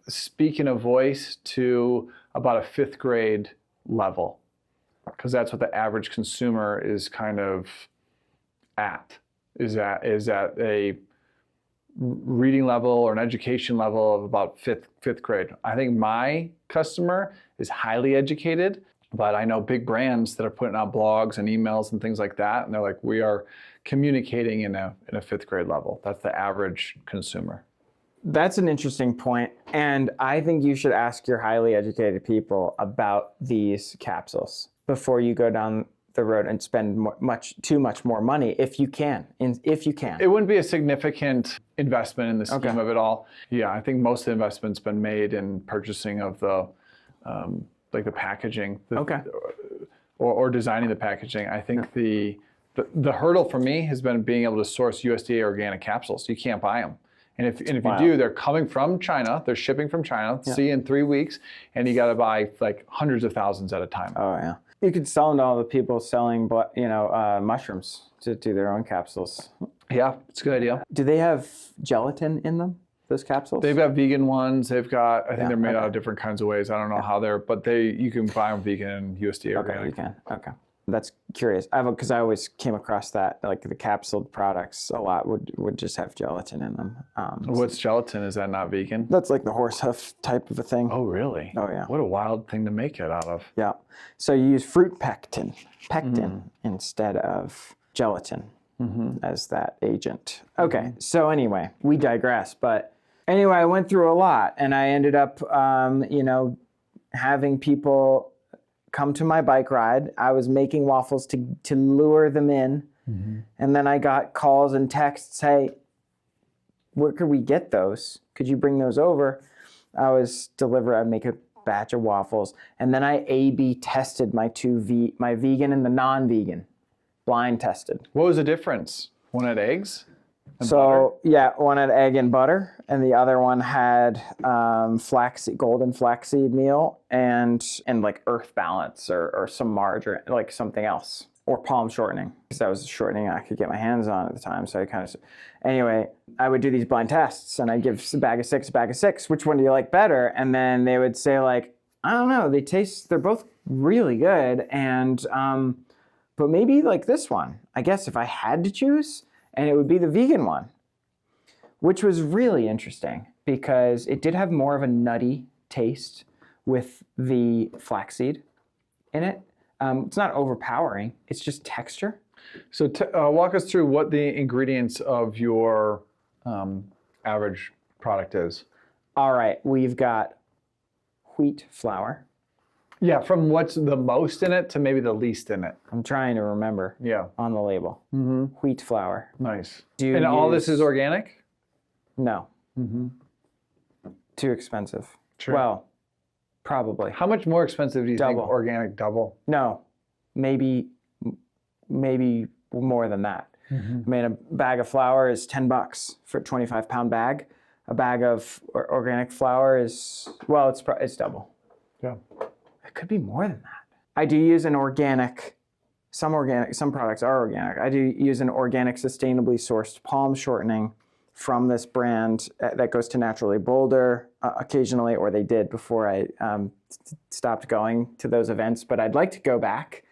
speak in a voice to about a 5th grade level, because that's what the average consumer is kind of is at a reading level or an education level of about fifth grade. I think my customer is highly educated But I know big brands that are putting out blogs and emails and things like that, and they're like, we are communicating in a fifth grade level. That's the average consumer. That's an interesting point, and I think you should ask your highly educated people about these capsules before you go down the road and spend too much more money, if you can. It wouldn't be a significant investment in the scheme of it all. Yeah, I think most of the investment's been made in purchasing of the like the packaging, or designing the packaging. I think the hurdle for me has been being able to source USDA organic capsules. You can't buy them. And if you do, they're coming from China. They're shipping from China. See you in 3 weeks, and you got to buy like hundreds of thousands at a time. Oh yeah. You could sell them to all the people selling, mushrooms to do their own capsules. Yeah, it's a good idea. Do they have gelatin in them? Those capsules? They've got vegan ones. They've got, I think they're made out of different kinds of ways. I don't know how but you can buy them vegan and USDA organic. Okay, you can. Okay. That's curious. Because I always came across that, like the capsuled products a lot would just have gelatin in them. What's gelatin? Is that not vegan? That's like the horse hoof type of a thing. Oh, really? Oh, yeah. What a wild thing to make it out of. Yeah. So you use fruit pectin instead of gelatin as that agent. Okay. So anyway, we digress. But anyway, I went through a lot, and I ended up, having people come to my bike ride. I was making waffles to lure them in. And then I got calls and texts, hey, where could we get those? Could you bring those over? I'd make a batch of waffles. And then I A/B tested my my vegan and the non-vegan, blind tested. What was the difference? One had eggs? So yeah, one had egg and butter, and the other one had golden flaxseed meal and like earth balance or some margarine, like something else, or palm shortening, because that was the shortening I could get my hands on at the time. So anyway, I would do these blind tests, and I'd give a bag of six. Which one do you like better? And then they would say like, I don't know, they're both really good, and but maybe like this one, I guess if I had to choose. And it would be the vegan one, which was really interesting because it did have more of a nutty taste with the flaxseed in it. It's not overpowering. It's just texture. So walk us through what the ingredients of your average product is. All right. We've got wheat flour. Yeah, from what's the most in it to maybe the least in it. I'm trying to remember. Yeah. On the label. Wheat flour. Nice. And all this is organic? No. Too expensive. Sure. Well, probably. How much more expensive do you think Double. organic double? No. Maybe more than that. I mean, a bag of flour is $10 for a 25-pound bag. A bag of organic flour is, it's double. Yeah. It could be more than that. I do use some products are organic. I do use an organic, sustainably sourced palm shortening from this brand that goes to Naturally Boulder occasionally, or they did before I stopped going to those events. But I'd like to go back.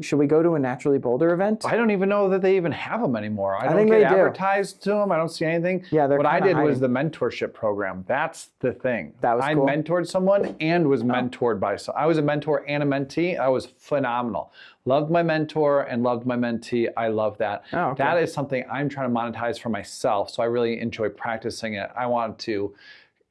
Should we go to a Naturally Boulder event? I don't even know that they even have them anymore. I don't think get they do. advertised to them. I don't see anything. Yeah, what I did was the mentorship program. That's the thing. That was cool. I mentored someone and was mentored by someone. I was a mentor and a mentee. I was phenomenal. Loved my mentor and loved my mentee. I love that. Oh, okay. That is something I'm trying to monetize for myself. So I really enjoy practicing it. I want to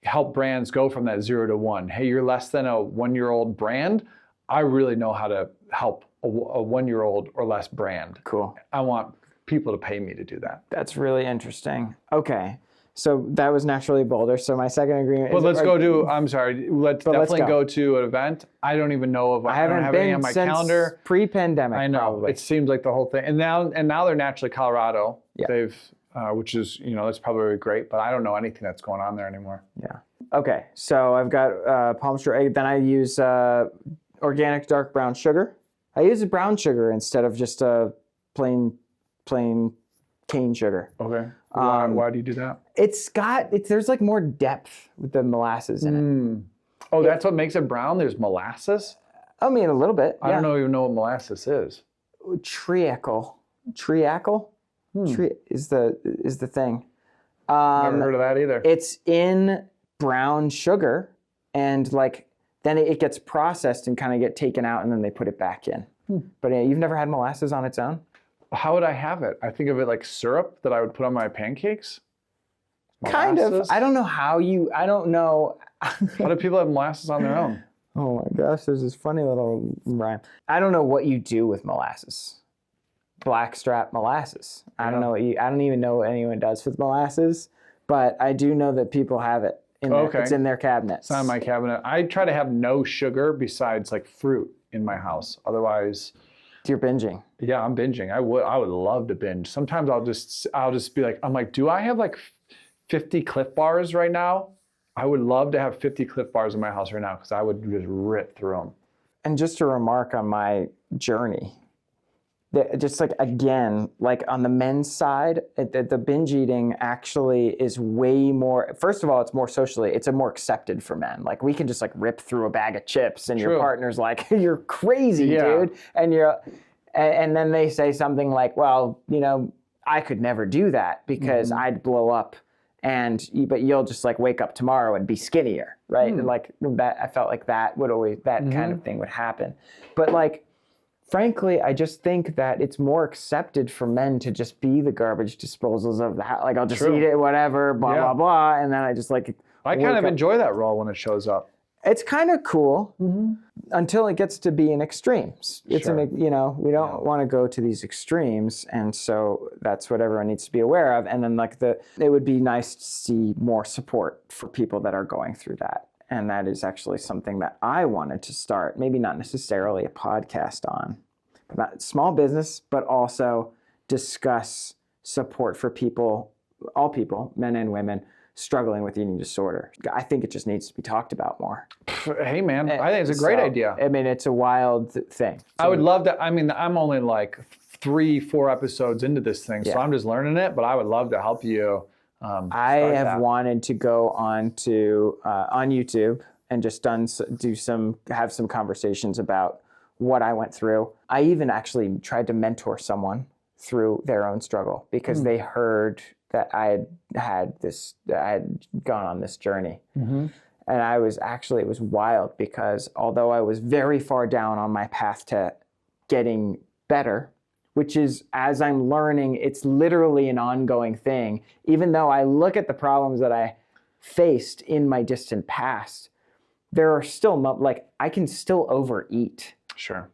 help brands go from that 0 to 1. Hey, you're less than a 1-year-old brand. I really know how to help a 1-year-old or less brand. Cool. I want people to pay me to do that. That's really interesting. Okay. So that was Naturally Boulder. So my second agreement Well, is... let's definitely go to an event. I don't even know if I don't have any on my calendar. Pre-pandemic, I know. probably. It seems like the whole thing. And now they're Naturally Colorado. Yeah. They've, which is, that's probably great, but I don't know anything that's going on there anymore. Yeah. Okay. So I've got palm sugar. Then I use organic dark brown sugar. I use a brown sugar instead of just a plain cane sugar. Okay. Why do you do that? There's like more depth with the molasses in it. Oh, that's what makes it brown? There's molasses? I mean, a little bit. I don't even know what molasses is. Treacle. Is the thing. Never heard of that either. It's in brown sugar, and like Then it gets processed and kind of get taken out, and then they put it back in. But you've never had molasses on its own? How would I have it? I think of it like syrup that I would put on my pancakes. Kind of. Molasses? I don't know I don't know. How do people have molasses on their own? Oh my gosh, there's this funny little rhyme. I don't know what you do with molasses. Blackstrap molasses. I don't know I don't even know what anyone does with molasses, but I do know that people have it. It's in their cabinets. It's not in my cabinet. I try to have no sugar besides like fruit in my house. Otherwise, You're binging. yeah, I'm binging. I would love to binge. Sometimes I'll just be like, I'm like, do I have like 50 Cliff Bars right now? I would love to have 50 Cliff Bars in my house right now because I would just rip through them. And just to remark on my journey, just like again, like on the men's side, the binge eating actually is way more, first of all, it's more socially, it's more accepted for men. Like we can just like rip through a bag of chips and your partner's like, you're crazy, dude. And then they say something like, well, you know, I could never do that because I'd blow up. But you'll just like wake up tomorrow and be skinnier, right? And like that, I felt like that would always, that kind of thing would happen. But like, frankly, I just think that it's more accepted for men to just be the garbage disposals of that. Like I'll just eat it, whatever, blah, blah, blah. And then I just like, I kind of enjoy that role when it shows up. it's kind of cool until it gets to be in extremes. It's we don't want to go to these extremes, and so that's what everyone needs to be aware of. And then it would be nice to see more support for people that are going through that. And that is actually something that I wanted to start, maybe not necessarily a podcast on, but not small business, but also discuss support for people, all people, men and women, struggling with eating disorder. I think it just needs to be talked about more. Hey, man, I think it's a great idea. I mean, it's a wild thing. I would love to. I mean, I'm only like 3-4 episodes into this thing, so I'm just learning it, but I would love to help you. I have wanted to go on YouTube and just have some conversations about what I went through. I even actually tried to mentor someone through their own struggle because they heard that I had gone on this journey. And it was wild because although I was very far down on my path to getting better, which is, as I'm learning, it's literally an ongoing thing. Even though I look at the problems that I faced in my distant past, there are still, I can still overeat. Sure.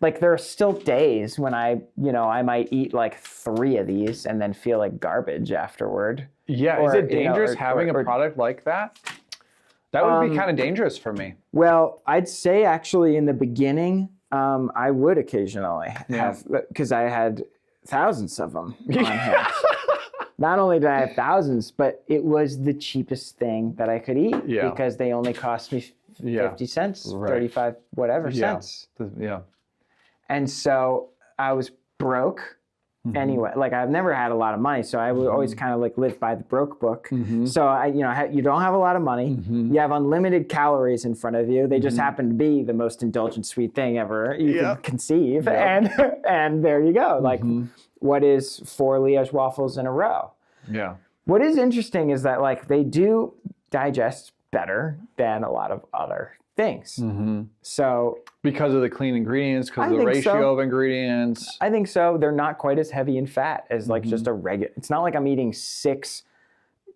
Like there are still days when I might eat like 3 of these and then feel like garbage afterward. Yeah, is it dangerous having a product like that? That would be kind of dangerous for me. Well, I'd say actually in the beginning, I would occasionally have, because I had thousands of them on hand. Not only did I have thousands, but it was the cheapest thing that I could eat because they only cost me 50 cents, 35 whatever cents. Yeah. And so I was broke anyway. Like I've never had a lot of money, so I would always kind of like live by the broke book. So you don't have a lot of money. You have unlimited calories in front of you. They just happen to be the most indulgent sweet thing ever you can conceive. And there you go. Like what is 4 Liège waffles in a row? Yeah. What is interesting is that like they do digest better than a lot of other things. So because of the clean ingredients, because of the ratio of ingredients. I think so. They're not quite as heavy in fat as like just a regular. It's not like I'm eating 6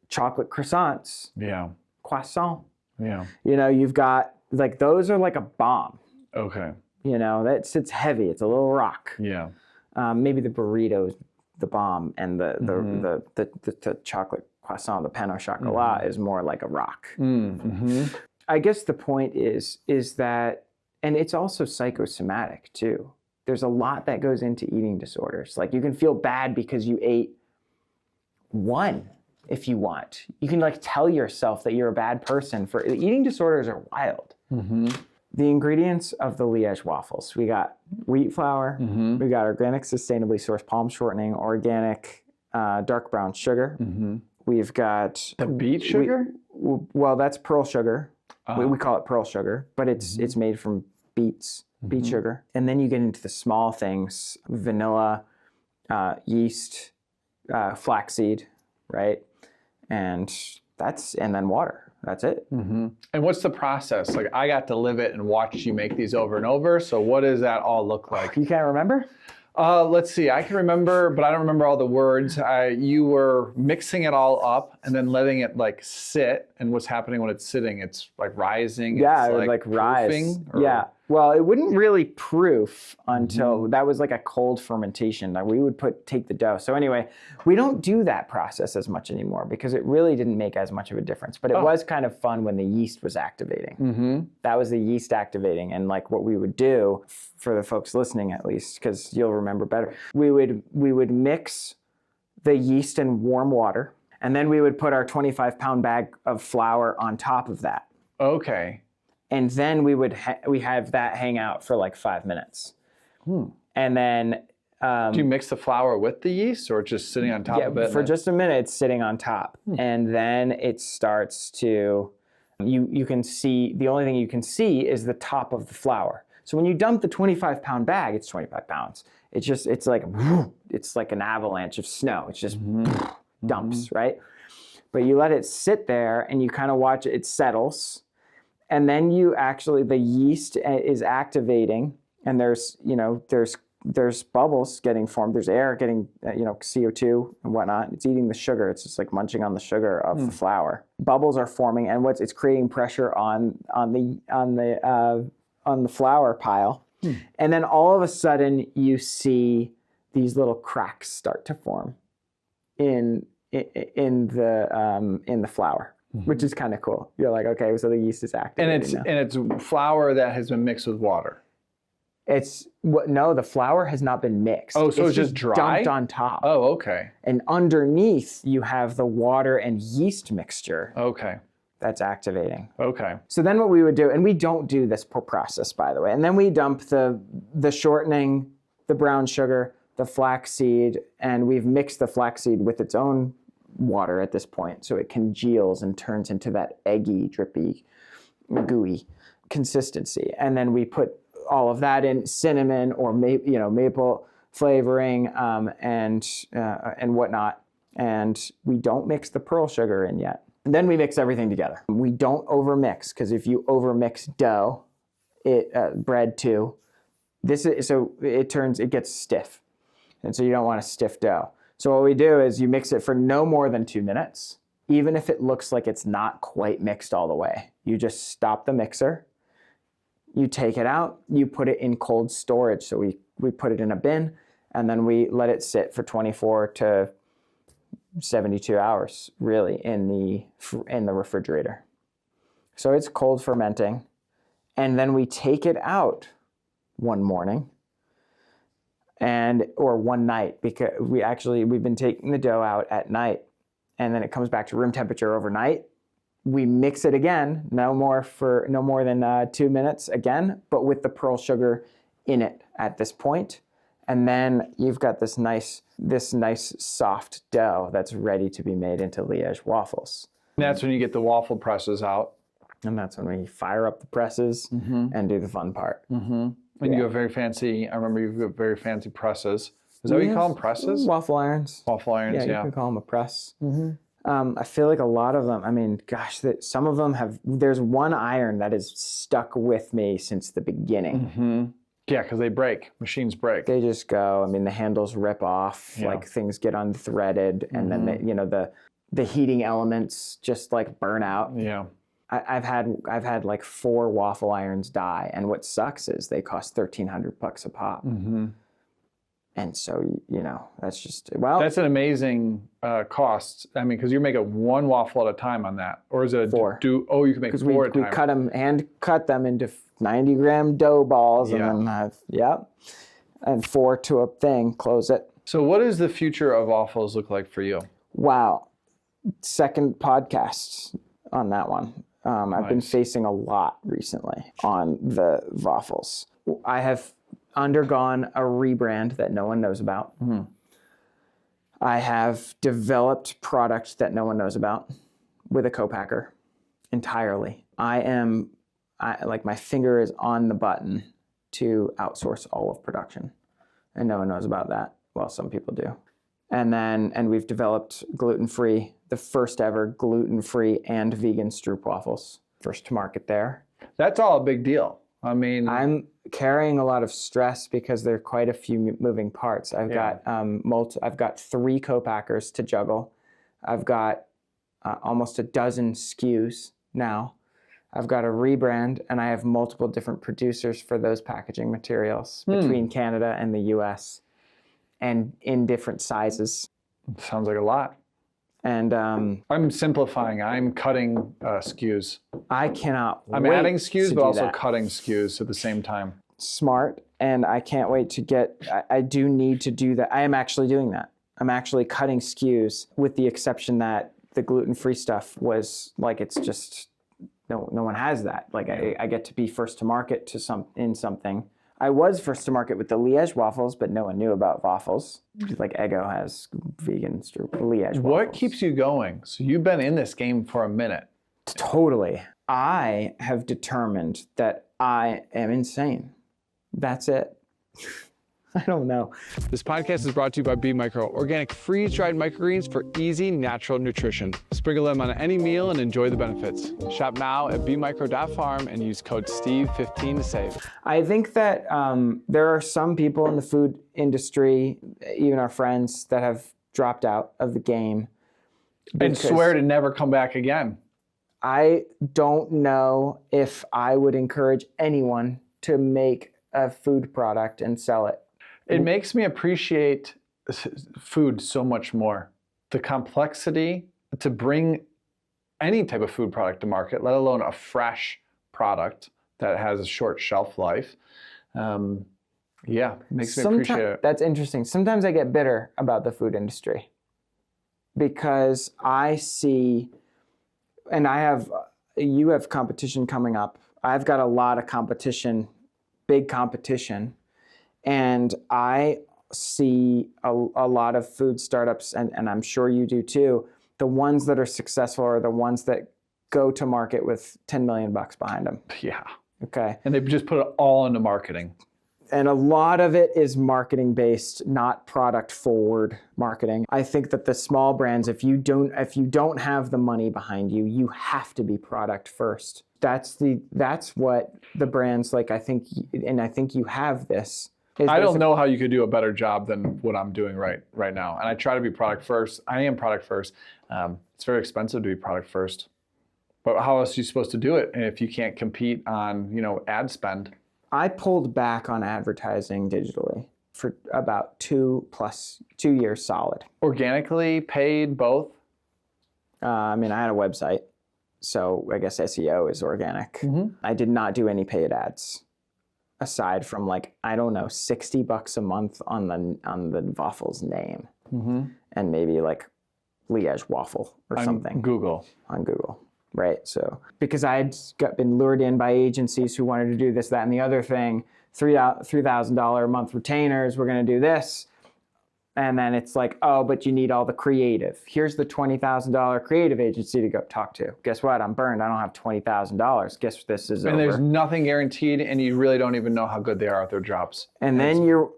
chocolate croissants. Yeah. Croissant. Yeah. You've got like those are like a bomb. Okay. It's heavy. It's a little rock. Yeah. Maybe the burrito is the bomb, and the chocolate croissant, the pain au chocolat, is more like a rock. I guess the point is that, and it's also psychosomatic too. There's a lot that goes into eating disorders. Like you can feel bad because you ate 1 if you want. You can like tell yourself that you're a bad person for eating disorders are wild. The ingredients of the Liège waffles. We got wheat flour. We got organic, sustainably sourced palm shortening, organic dark brown sugar. We've got the beet sugar. Well, that's pearl sugar. We call it pearl sugar, but it's made from beet sugar. And then you get into the small things: vanilla, yeast, flaxseed, right? And then water. That's it. And what's the process? Like, I got to live it and watch you make these over and over. So what does that all look like? You can't remember? Let's see. I can remember, but I don't remember all the words. You were mixing it all up and then letting it like sit. And what's happening when it's sitting? It's like rising. Yeah, it's it would like rise. proofing, or... Yeah. Well, it wouldn't really proof until that was like a cold fermentation. Like we would take the dough. So anyway, we don't do that process as much anymore because it really didn't make as much of a difference. But it was kind of fun when the yeast was activating. That was the yeast activating. And like what we would do for the folks listening, at least, because you'll remember better, we would mix the yeast in warm water, and then we would put our 25-pound bag of flour on top of that. Okay. And then we have that hang out for like 5 minutes. And then... do you mix the flour with the yeast or just sitting on top of it? For just a minute, it's sitting on top. And then it starts to... You can see... The only thing you can see is the top of the flour. So when you dump the 25-pound bag, it's 25 pounds. It's like an avalanche of snow. It's just dumps, right? But you let it sit there and you kind of watch it settles. And then the yeast is activating, and there's bubbles getting formed. There's air getting, CO2 and whatnot. It's eating the sugar. It's just like munching on the sugar of the flour. Bubbles are forming, and it's creating pressure on the flour pile. And then all of a sudden, you see these little cracks start to form in the flour. Which is kind of cool. You're like, okay, so the yeast is activating. And it's flour that has been mixed with water. No, the flour has not been mixed. Oh, so it's just dry? Dumped on top. Oh, okay. And underneath, you have the water and yeast mixture. Okay. That's activating. Okay. So then what we would do, and we don't do this process, by the way, and then we dump the shortening, the brown sugar, the flaxseed, and we've mixed the flaxseed with its own water at this point, so it congeals and turns into that eggy, drippy, gooey consistency. And then we put all of that in cinnamon or maple flavoring and whatnot. And we don't mix the pearl sugar in yet. And then we mix everything together. We don't overmix, because if you overmix dough, bread too, it gets stiff, and so you don't want a stiff dough. So what we do is you mix it for no more than 2 minutes, even if it looks like it's not quite mixed all the way. You just stop the mixer, you take it out, you put it in cold storage. So we put it in a bin, and then we let it sit for 24 to 72 hours, really, in the refrigerator. So it's cold fermenting, and then we take it out one morning. Or one night, because we've been taking the dough out at night, and then it comes back to room temperature overnight. We mix it again, no more than 2 minutes again, but with the pearl sugar in it at this point. And then you've got this nice soft dough that's ready to be made into Liège waffles. And that's when you get the waffle presses out. And that's when we fire up the presses and do the fun part. And you have very fancy, I remember you have very fancy presses. Is that what you call them, presses? Waffle irons. Waffle irons, yeah. You can call them a press. I feel like a lot of them, some of them there's one iron that has stuck with me since the beginning. Yeah, because they break. Machines break. They just go, the handles rip off, like things get unthreaded, and then the heating elements just like burn out. Yeah. I've had like 4 waffle irons die, and what sucks is they cost $1,300 a pop. And so that's just that's an amazing cost. Because you're making 1 waffle at a time on that, or is it 4? You can make 4 at a time. We cut them into 90-gram dough balls, and then and 4 to a thing. Close it. So what does the future of waffles look like for you? Wow, second podcast on that one. I've been facing a lot recently on the Vafels. I have undergone a rebrand that no one knows about. I have developed product that no one knows about with a co-packer entirely. My finger is on the button to outsource all of production, and no one knows about that. Well, some people do. And we've developed gluten-free, the first ever gluten-free and vegan stroopwafels. First to market there. That's all a big deal. I mean, I'm carrying a lot of stress because there are quite a few moving parts. I've got I've got 3 co-packers to juggle. I've got almost a dozen SKUs now. I've got a rebrand, and I have multiple different producers for those packaging materials between Canada and the US, and in different sizes. Sounds like a lot. And I'm simplifying. I'm cutting SKUs. I cannot I'm wait adding SKUs, to but do also that. cutting SKUs at the same time. Smart, and I can't wait to get, I do need to do that. I am actually doing that. I'm actually cutting SKUs, with the exception that the gluten-free stuff was like, it's just, no one has that. Like I get to be first to market to something. I was first to market with the Liège waffles, but no one knew about Vafels. Like Eggo has vegan Liège waffles. What keeps you going? So you've been in this game for a minute. Totally. I have determined that I am insane. That's it. I don't know. This podcast is brought to you by B Micro, organic freeze-dried microgreens for easy, natural nutrition. Sprinkle them on any meal and enjoy the benefits. Shop now at bmicro.farm and use code STEVE15 to save. I think that there are some people in the food industry, even our friends, that have dropped out of the game. And swear to never come back again. I don't know if I would encourage anyone to make a food product and sell it. It makes me appreciate food so much more. The complexity to bring any type of food product to market, let alone a fresh product that has a short shelf life. Makes me appreciate it. That's interesting. Sometimes I get bitter about the food industry because I see, and you have competition coming up. I've got a lot of competition, big competition. And I see a lot of food startups, and I'm sure you do too, the ones that are successful are the ones that go to market with $10 million behind them. Yeah. Okay. And they just put it all into marketing. And a lot of it is marketing based, not product forward marketing. I think that the small brands, if you don't have the money behind you, you have to be product first. That's what the brands like, I think you have this. I don't know how you could do a better job than what I'm doing right now. And I try to be product first. I am product first. It's very expensive to be product first. But how else are you supposed to do it? And if you can't compete on, ad spend? I pulled back on advertising digitally for about 2 years solid. Organically, paid, both? I had a website, so I guess SEO is organic. Mm-hmm. I did not do any paid ads, aside from $60 a month on the Vafels name, and maybe like Liège waffle or something. On Google. Right. So because I'd been lured in by agencies who wanted to do this, that, and the other thing, $3,000 a month retainers, we're going to do this. And then it's like, oh, but you need all the creative. Here's the $20,000 creative agency to go talk to. Guess what? I'm burned. I don't have $20,000. Guess this is over. And there's nothing guaranteed, and you really don't even know how good they are at their jobs. And then you're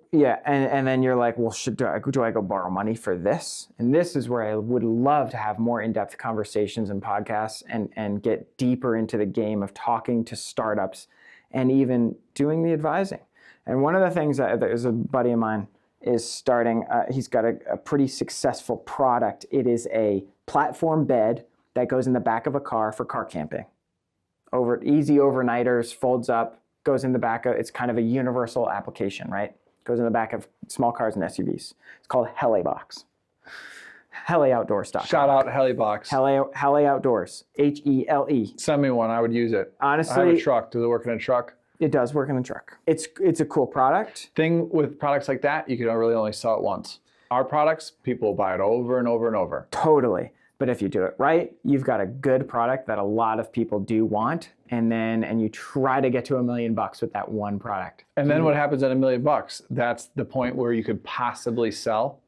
like, well, do I go borrow money for this? And this is where I would love to have more in-depth conversations and podcasts and get deeper into the game of talking to startups and even doing the advising. And one of the things that there's a buddy of mine is starting, he's got a pretty successful product. It is a platform bed that goes in the back of a car for car camping. Easy overnighters, folds up, goes in the back of, it's kind of a universal application, right? Goes in the back of small cars and SUVs. It's called Helebox. HeleOutdoors.com. Shout out Helebox. Helle Outdoors, HELE. Send me one, I would use it. Honestly, I have a truck. Does it work in a truck? It does work in the truck. It's a cool product. Thing with products like that, you can really only sell it once. Our products, people buy it over and over and over. Totally. But if you do it right, you've got a good product that a lot of people do want, and you try to get to $1 million with that one product. And then what happens at $1 million? That's the point where you could possibly sell,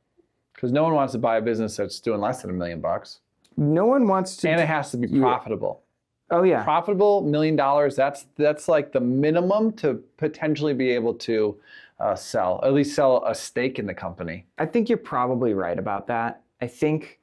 because no one wants to buy a business that's doing less than $1 million. No one wants to. And it has to be profitable. Oh yeah. Profitable, $1 million. That's like the minimum to potentially be able to sell, at least sell a stake in the company. I think you're probably right about that. I think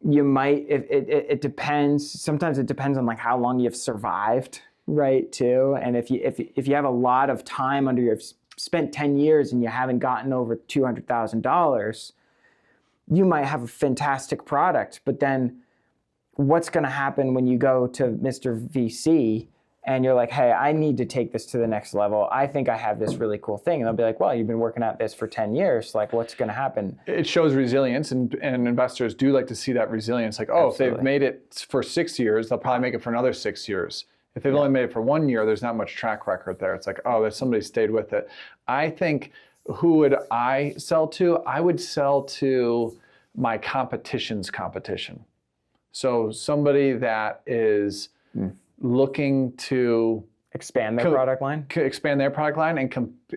you might, it depends. Sometimes it depends on like how long you've survived, right, too. And if you have a lot of time under your, spent 10 years and you haven't gotten over $200,000, you might have a fantastic product. But then what's going to happen when you go to Mr. VC and you're like, hey, I need to take this to the next level. I think I have this really cool thing. And they'll be like, well, you've been working at this for 10 years. Like, what's going to happen? It shows resilience, and investors do like to see that resilience. Like, oh, Absolutely. If they've made it for 6 years, they'll probably make it for another 6 years. If they've only made it for 1 year, there's not much track record there. It's like, oh, there's somebody stayed with it. I think, who would I sell to? I would sell to my competition's competition. So somebody that is looking to expand their product line,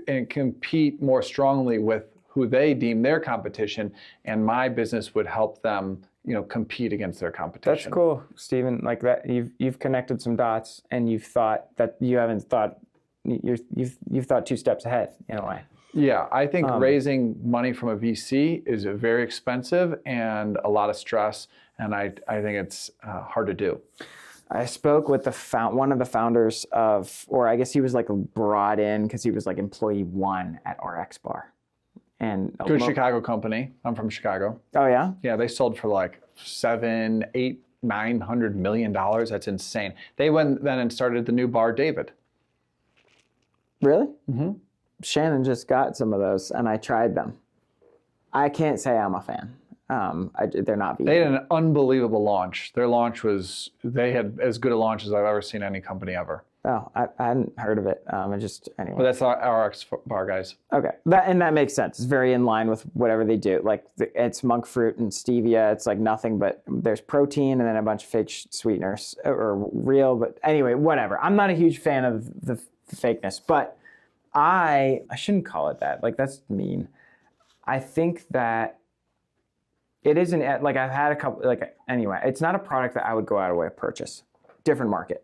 and compete more strongly with who they deem their competition, and my business would help them, compete against their competition. That's cool, Stephen. Like that, you've connected some dots, and you've thought that you haven't thought. You've thought 2 steps ahead in a way. Yeah, I think raising money from a VC is very expensive and a lot of stress, and I think it's hard to do. I spoke with one of the founders of, or I guess he was like brought in because he was like employee 1 at RX Bar. And good Chicago company. I'm from Chicago. Oh yeah? Yeah, they sold for like $700, $800, $900 million. That's insane. They went then and started the new bar, David. Really? Mm-hmm. Shannon just got some of those, and I tried them. I can't say I'm a fan. They're not vegan. They had an unbelievable launch. Their launch they had as good a launch as I've ever seen any company ever. Oh, I hadn't heard of it. Anyway. But that's our RX bar guys. Okay, that makes sense. It's very in line with whatever they do. Like it's monk fruit and stevia. It's like nothing but there's protein and then a bunch of fake sweeteners, or real. But anyway, whatever. I'm not a huge fan of the fakeness, but I shouldn't call it that. Like that's mean. I think that it isn't, like I've had a couple, like anyway, it's not a product that I would go out of way to purchase. Different market.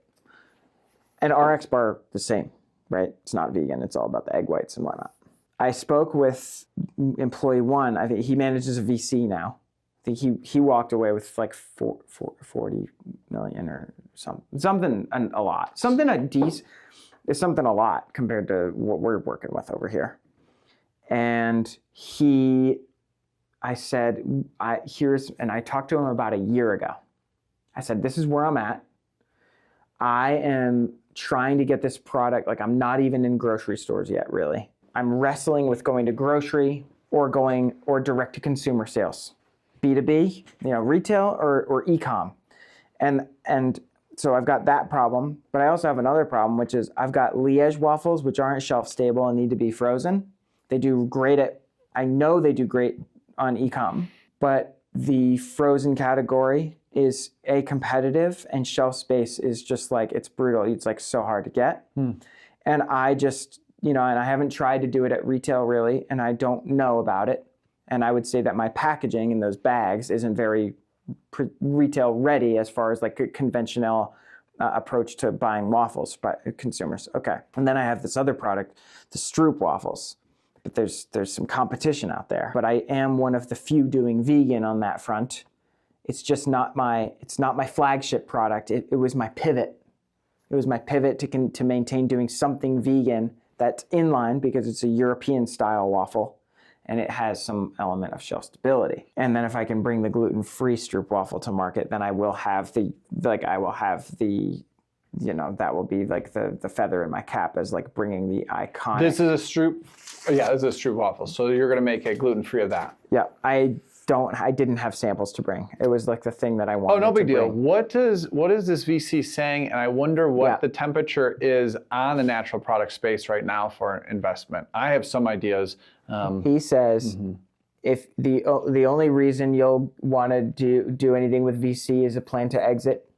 And RX Bar, the same, right? It's not vegan. It's all about the egg whites and whatnot. I spoke with employee 1. I think he manages a VC now. I think he walked away with like 40 million or something a lot. Something a lot compared to what we're working with over here. And I said, and I talked to him about a year ago. I said, this is where I'm at. I am trying to get this product, like I'm not even in grocery stores yet, really. I'm wrestling with going to grocery or direct to consumer sales. B2B, retail or e-com. And so I've got that problem, but I also have another problem, which is I've got Liège waffles, which aren't shelf stable and need to be frozen. I know they do great on e-com, but the frozen category is competitive, and shelf space is just like, it's brutal. It's like so hard to get. And I just, and I haven't tried to do it at retail really, and I don't know about it. And I would say that my packaging in those bags isn't very retail ready as far as like a conventional approach to buying waffles by consumers. Okay. And then I have this other product, the Stroop waffles. But there's some competition out there. But I am one of the few doing vegan on that front. It's just not my flagship product. It was my pivot. It was my pivot to maintain doing something vegan that's in line because it's a European style waffle and it has some element of shelf stability. And then if I can bring the gluten-free Stroop waffle to market, then I will have that will be like the feather in my cap as like bringing the iconic. This is a Stroop. Yeah, this is a Stroop waffle. So you're going to make a gluten-free of that. Yeah, I didn't have samples to bring. It was like the thing that I wanted. Oh, no big deal. Bring. What is this VC saying? And I wonder what the temperature is on the natural product space right now for investment. I have some ideas. He says, if the only reason you'll want to do anything with VC is a plan to exit,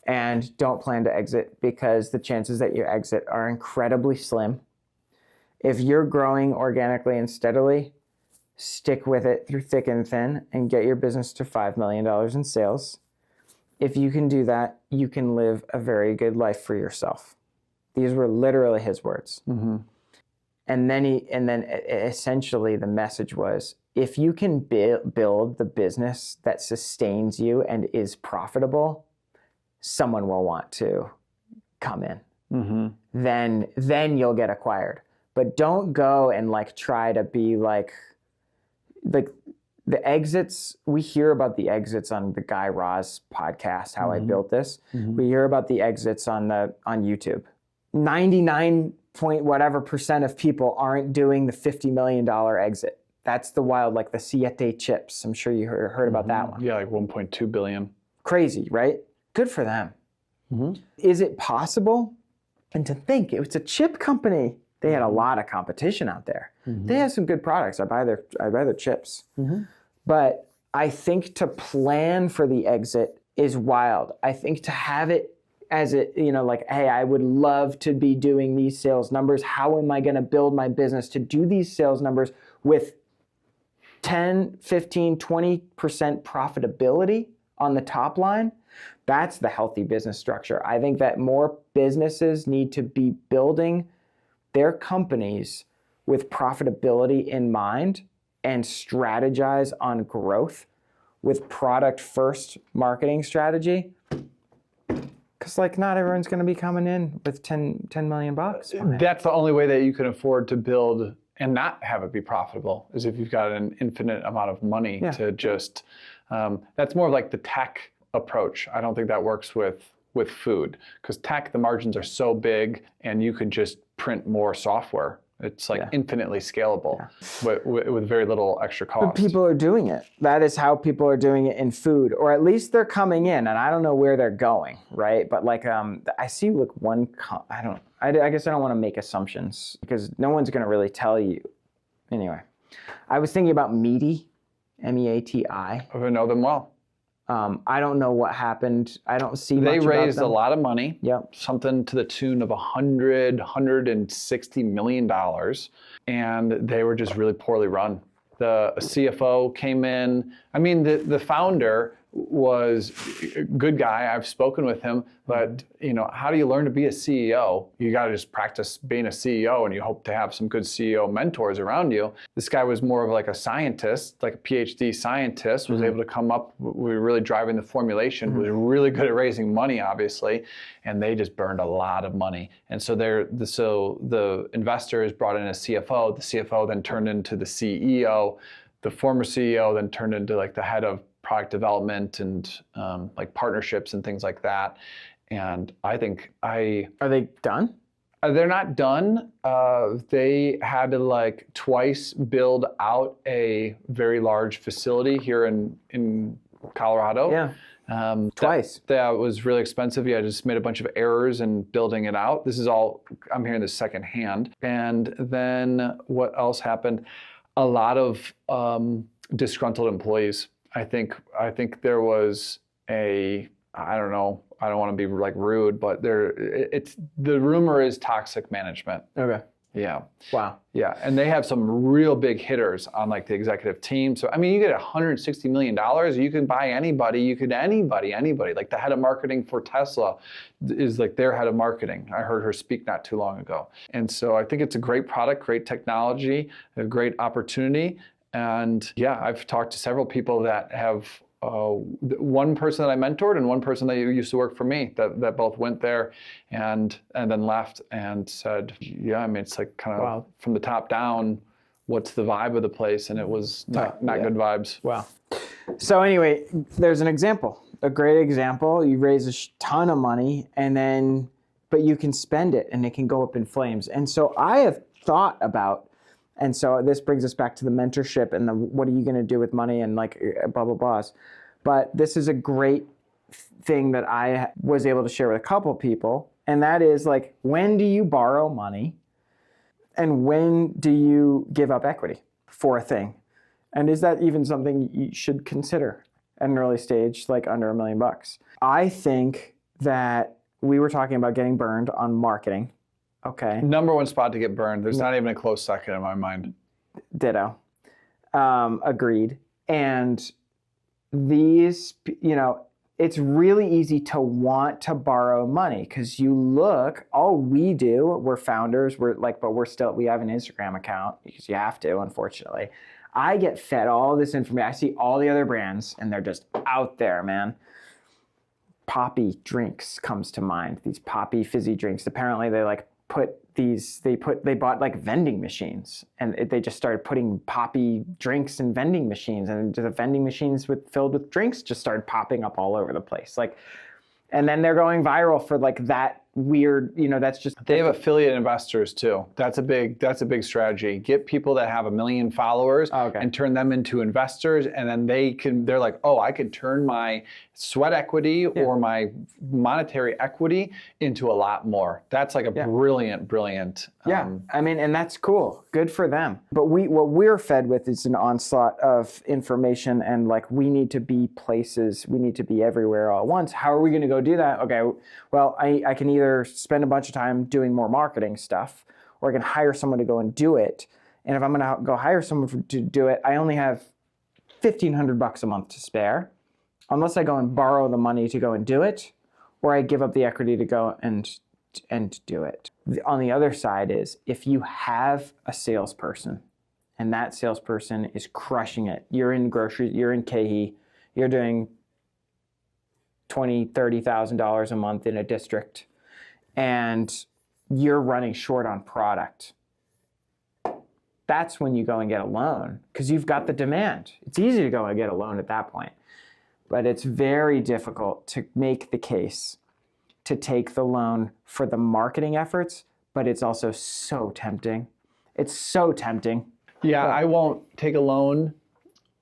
and don't plan to exit because the chances that you exit are incredibly slim. If you're growing organically and steadily, stick with it through thick and thin and get your business to $5 million in sales. If you can do that, you can live a very good life for yourself. These were literally his words. And then essentially the message was, if you can build the business that sustains you and is profitable, someone will want to come in. Then you'll get acquired. But don't go and like try to be like the exits. We hear about the exits on the Guy Raz podcast, How I Built This. We hear about the exits on YouTube. 99% of people aren't doing the $50 million exit. That's the wild, like the Siete chips. I'm sure you heard about that one. Yeah, like 1.2 billion. Crazy, right? Good for them. Is it possible? And to think, it's a chip company. They had a lot of competition out there. They have some good products. I buy their chips. But I think to plan for the exit is wild. I think to have it as like, hey, I would love to be doing these sales numbers. How am I going to build my business to do these sales numbers with 10, 15, 20% profitability on the top line? That's the healthy business structure. I think that more businesses need to be building their companies with profitability in mind and strategize on growth with product first marketing strategy. Because like not everyone's going to be coming in with 10 million bucks. That's the only way that you can afford to build and not have it be profitable, is if you've got an infinite amount of money to just, that's more like the tech approach. I don't think that works with food, because tech, the margins are so big and you can just print more software. It's like infinitely scalable with very little extra cost. But people are doing it. That is how people are doing it in food, or at least they're coming in, and I don't know where they're going, right? But like, I see like I guess I don't want to make assumptions because no one's going to really tell you. Anyway, I was thinking about Meaty, MEATI. I know them well. I don't know what happened. I don't see much about them. They raised a lot of money. Yep. Something to the tune of $160 million. And they were just really poorly run. The CFO came in. I mean, the founder was a good guy. I've spoken with him, but how do you learn to be a CEO? You got to just practice being a CEO, and you hope to have some good CEO mentors around you. This guy was more of like a scientist, like a PhD scientist, was able to come up. We were really driving the formulation, was really good at raising money, obviously, and they just burned a lot of money. And so the investors brought in a CFO. The CFO then turned into the CEO. The former CEO then turned into like the head of product development and like partnerships and things like that. And I think Are they done? They're not done. They had to like twice build out a very large facility here in Colorado. Yeah. Twice. That was really expensive. Yeah, I just made a bunch of errors in building it out. This is all, I'm hearing this secondhand. And then what else happened? A lot of disgruntled employees. I think there was I don't know, I don't want to be like rude, but the rumor is toxic management. Okay. Yeah. Wow. Yeah, and they have some real big hitters on like the executive team. So I mean, you get $160 million, you can buy anybody. Like the head of marketing for Tesla is like their head of marketing. I heard her speak not too long ago. And so I think it's a great product, great technology, a great opportunity. And yeah, I've talked to several people that have, one person that I mentored and one person that used to work for me that both went there and then left and said, yeah, I mean, it's like kind of from the top down, what's the vibe of the place? And it was not good vibes. Wow. So anyway, there's an example, a great example. You raise a ton of money but you can spend it and it can go up in flames. And so I have thought about, and so this brings us back to the mentorship and what are you going to do with money and like blah, blah, blahs. But this is a great thing that I was able to share with a couple people. And that is like, when do you borrow money and when do you give up equity for a thing? And is that even something you should consider at an early stage, like under $1 million? I think that we were talking about getting burned on marketing. Okay. Number one spot to get burned. There's not even a close second in my mind. Ditto. Agreed. And these, it's really easy to want to borrow money because you look, all we do, we're founders, but we have an Instagram account because you have to, unfortunately. I get fed all this information. I see all the other brands and they're just out there, man. Poppy drinks comes to mind. These Poppy fizzy drinks. Apparently they they bought like vending machines and they just started putting Poppy drinks in vending machines, and the vending machines filled with drinks just started popping up all over the place. And then they're going viral for like that weird, that's just. They have affiliate investors too. That's a big strategy. Get people that have 1 million followers and turn them into investors, and then they're like, oh, I could turn my sweat equity or my monetary equity into a lot more. That's like a brilliant. I mean, and that's cool. Good for them. But what we're fed with is an onslaught of information, and like we need to be places, we need to be everywhere all at once. How are we going to go do that? Okay, well, I can either spend a bunch of time doing more marketing stuff, or I can hire someone to go and do it. And if I'm going to go hire someone to do it, I only have $1,500 a month to spare, unless I go and borrow the money to go and do it, or I give up the equity to go and do it. On the other side is if you have a salesperson and that salesperson is crushing it, you're in groceries, you're in KE, you're doing $20,000, $30,000 a month in a district, and you're running short on product. That's when you go and get a loan because you've got the demand. It's easy to go and get a loan at that point, but it's very difficult to make the case to take the loan for the marketing efforts, but it's also so tempting. It's so tempting. Yeah, I won't take a loan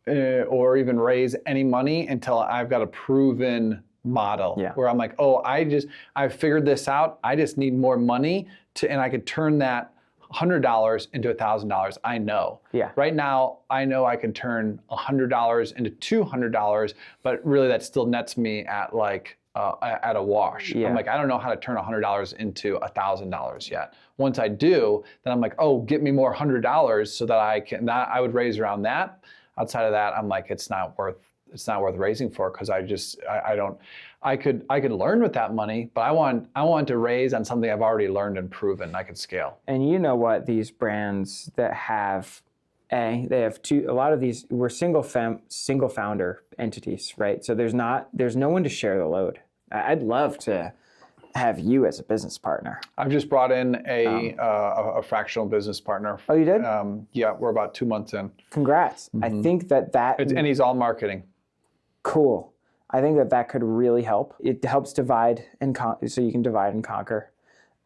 or even raise any money until I've got a proven model where I'm like, oh, I figured this out. I just need more money and I could turn that $100 into $1,000. I know. Yeah. Right now, I know I can turn $100 into $200, but really that still nets me at like at a wash. Yeah. I'm like, I don't know how to turn $100 into $1,000 yet. Once I do, then I'm like, oh, get me more $100 so that I would raise around that. Outside of that, I'm like, it's not worth raising for because I could learn with that money, but I want to raise on something I've already learned and proven I could scale. And you know what, these brands that have they have a lot of these were single founder entities, right? So there's no one to share the load. I'd love to have you as a business partner. I've just brought in a fractional business partner. Oh, you did? Yeah, we're about 2 months in. Congrats. Mm-hmm. I think and he's all marketing. Cool. I think that could really help. It helps divide and so you can divide and conquer.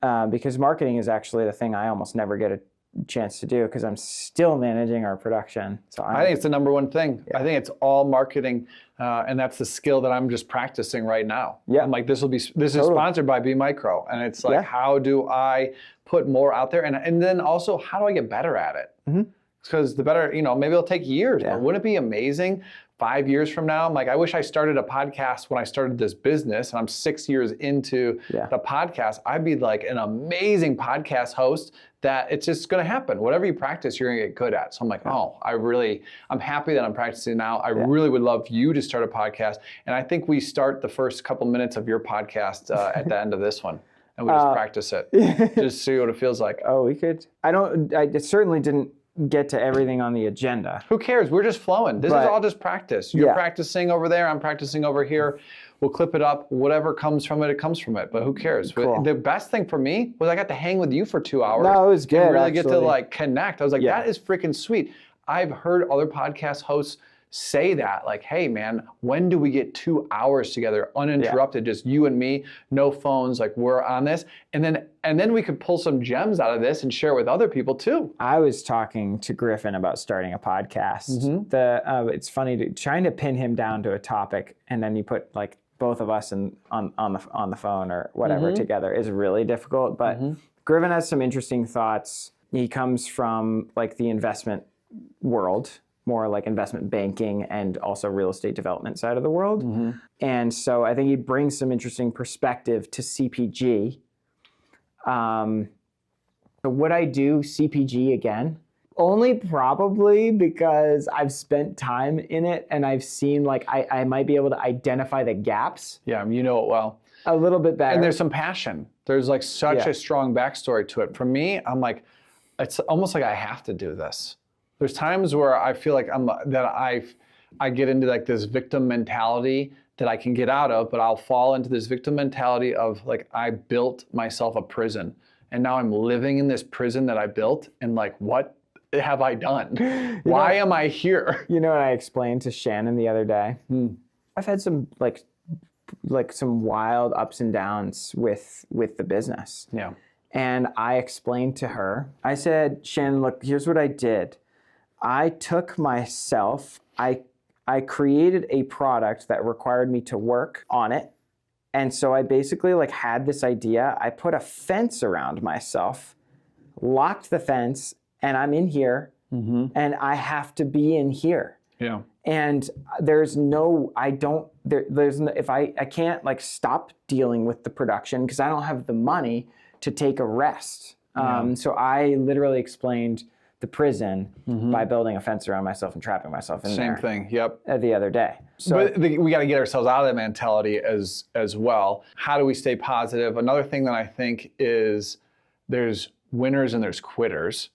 Because marketing is actually the thing I almost never get a chance to do because I'm still managing our production. So I think it's the number one thing. Yeah. I think it's all marketing, and that's the skill that I'm just practicing right now. Yeah. I'm like, this is sponsored by Be Micro, and it's like, how do I put more out there, and then also how do I get better at it? Because the better, maybe it'll take years. But wouldn't it be amazing? 5 years from now, I'm like, I wish I started a podcast when I started this business, and I'm 6 years into the podcast. I'd be like an amazing podcast host that it's just going to happen. Whatever you practice, you're going to get good at. So I'm like, I'm happy that I'm practicing now. I really would love you to start a podcast. And I think we start the first couple minutes of your podcast at the end of this one. And we just practice it. Just see what it feels like. Oh, we could. I certainly didn't get to everything on the agenda. Who cares? We're just flowing. This is all just practice. You're practicing over there. I'm practicing over here. We'll clip it up. Whatever comes from it, it comes from it. But who cares? Cool. The best thing for me was I got to hang with you for 2 hours. No, it was good. And really get to like connect. I was like, that is freaking sweet. I've heard other podcast hosts say that, like, hey man, when do we get 2 hours together uninterrupted, just you and me, no phones, like we're on this, and then we could pull some gems out of this and share with other people too. I was talking to Griffin about starting a podcast. It's funny trying to pin him down to a topic, and then you put like both of us on the phone or whatever together is really difficult. But Griffin has some interesting thoughts. He comes from like the investment world, more like investment banking and also real estate development side of the world. And so I think he brings some interesting perspective to CPG. So would I do CPG again? Only probably because I've spent time in it and I've seen like I might be able to identify the gaps Yeah, you know it well. a little bit better. And there's some passion. There's like such a strong backstory to it. For me, I'm like, it's almost like I have to do this. There's times where I feel like I get into like this victim mentality that I can get out of, but I'll fall into this victim mentality of like, I built myself a prison and now I'm living in this prison that I built, and like, what have I done? Why am I here? You know what I explained to Shannon the other day? I've had some like some wild ups and downs with the business. Yeah. And I explained to her, I said, Shannon, look, here's what I did. I took myself, I created a product that required me to work on it. And so I basically like had this idea. I put a fence around myself, locked the fence, and I'm in here, and I have to be in here. Yeah. And there's no, I can't like stop dealing with the production because I don't have the money to take a rest. So I literally explained the prison by building a fence around myself and trapping myself in there. Same thing, yep. The other day. So But we got to get ourselves out of that mentality as well. How do we stay positive? Another thing that I think is there's winners and there's quitters.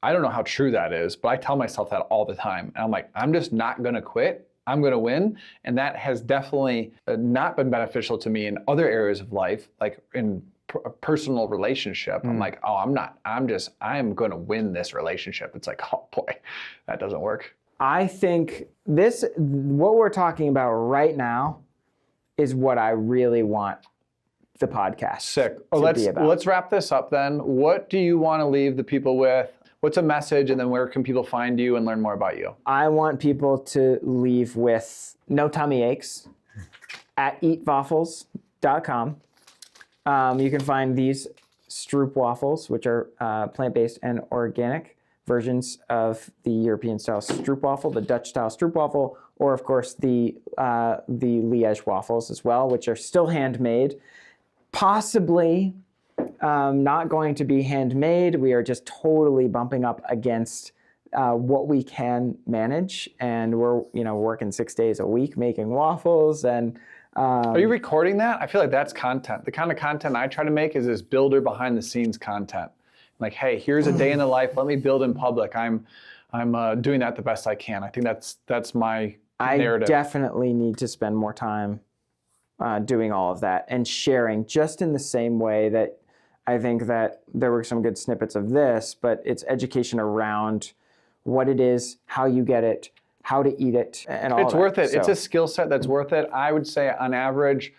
I don't know how true that is, but I tell myself that all the time. And I'm like, I'm just not going to quit. I'm going to win. And that has definitely not been beneficial to me in other areas of life, like in a personal relationship. I'm like, oh, I am going to win this relationship. It's like, oh boy, that doesn't work. I think what we're talking about right now is what I really want the podcast Sick. to be about. Let's wrap this up then. What do you want to leave the people with? What's a message, and then where can people find you and learn more about you? I want people to leave with no tummy aches at eatvafels.com. You can find these Stroop waffles, which are plant-based and organic versions of the European-style Stroop waffle, the Dutch-style Stroop waffle, or of course the Liège waffles as well, which are still handmade. Possibly not going to be handmade. We are just totally bumping up against what we can manage, and we're working 6 days a week making waffles. And are you recording that? I feel like that's content. The kind of content I try to make is this builder behind the scenes content. Like, hey, here's a day in the life. Let me build in public. I'm doing that the best I can. I think that's my narrative. I definitely need to spend more time doing all of that and sharing, just in the same way that I think that there were some good snippets of this, but it's education around what it is, how you get it, how to eat it, and all It's worth it. So. It's a skill set that's worth it. I would say on average,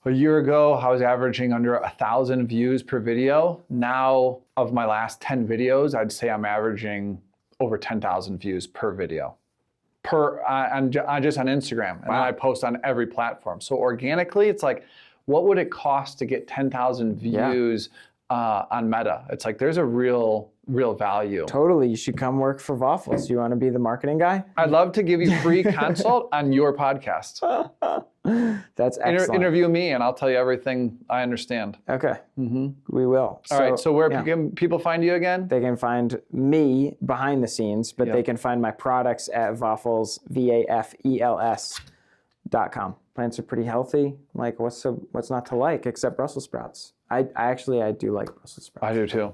a year ago, I was averaging under 1,000 views per video. Now, of my last 10 videos, I'd say I'm averaging over 10,000 views per video. Just on Instagram. And then I post on every platform. So organically, it's like, what would it cost to get 10,000 views on Meta? It's like, there's a real value. Totally. You should come work for Vafels. You want to be the marketing guy? I'd love to give you free consult on your podcast. That's excellent. Interview me and I'll tell you everything I understand. Okay. We will. All right. So where can people find you again? They can find me behind the scenes, but they can find my products at Vafels, VAFELS.com. Plants are pretty healthy. Like, what's not to like except Brussels sprouts? I do like Brussels sprouts. I do too.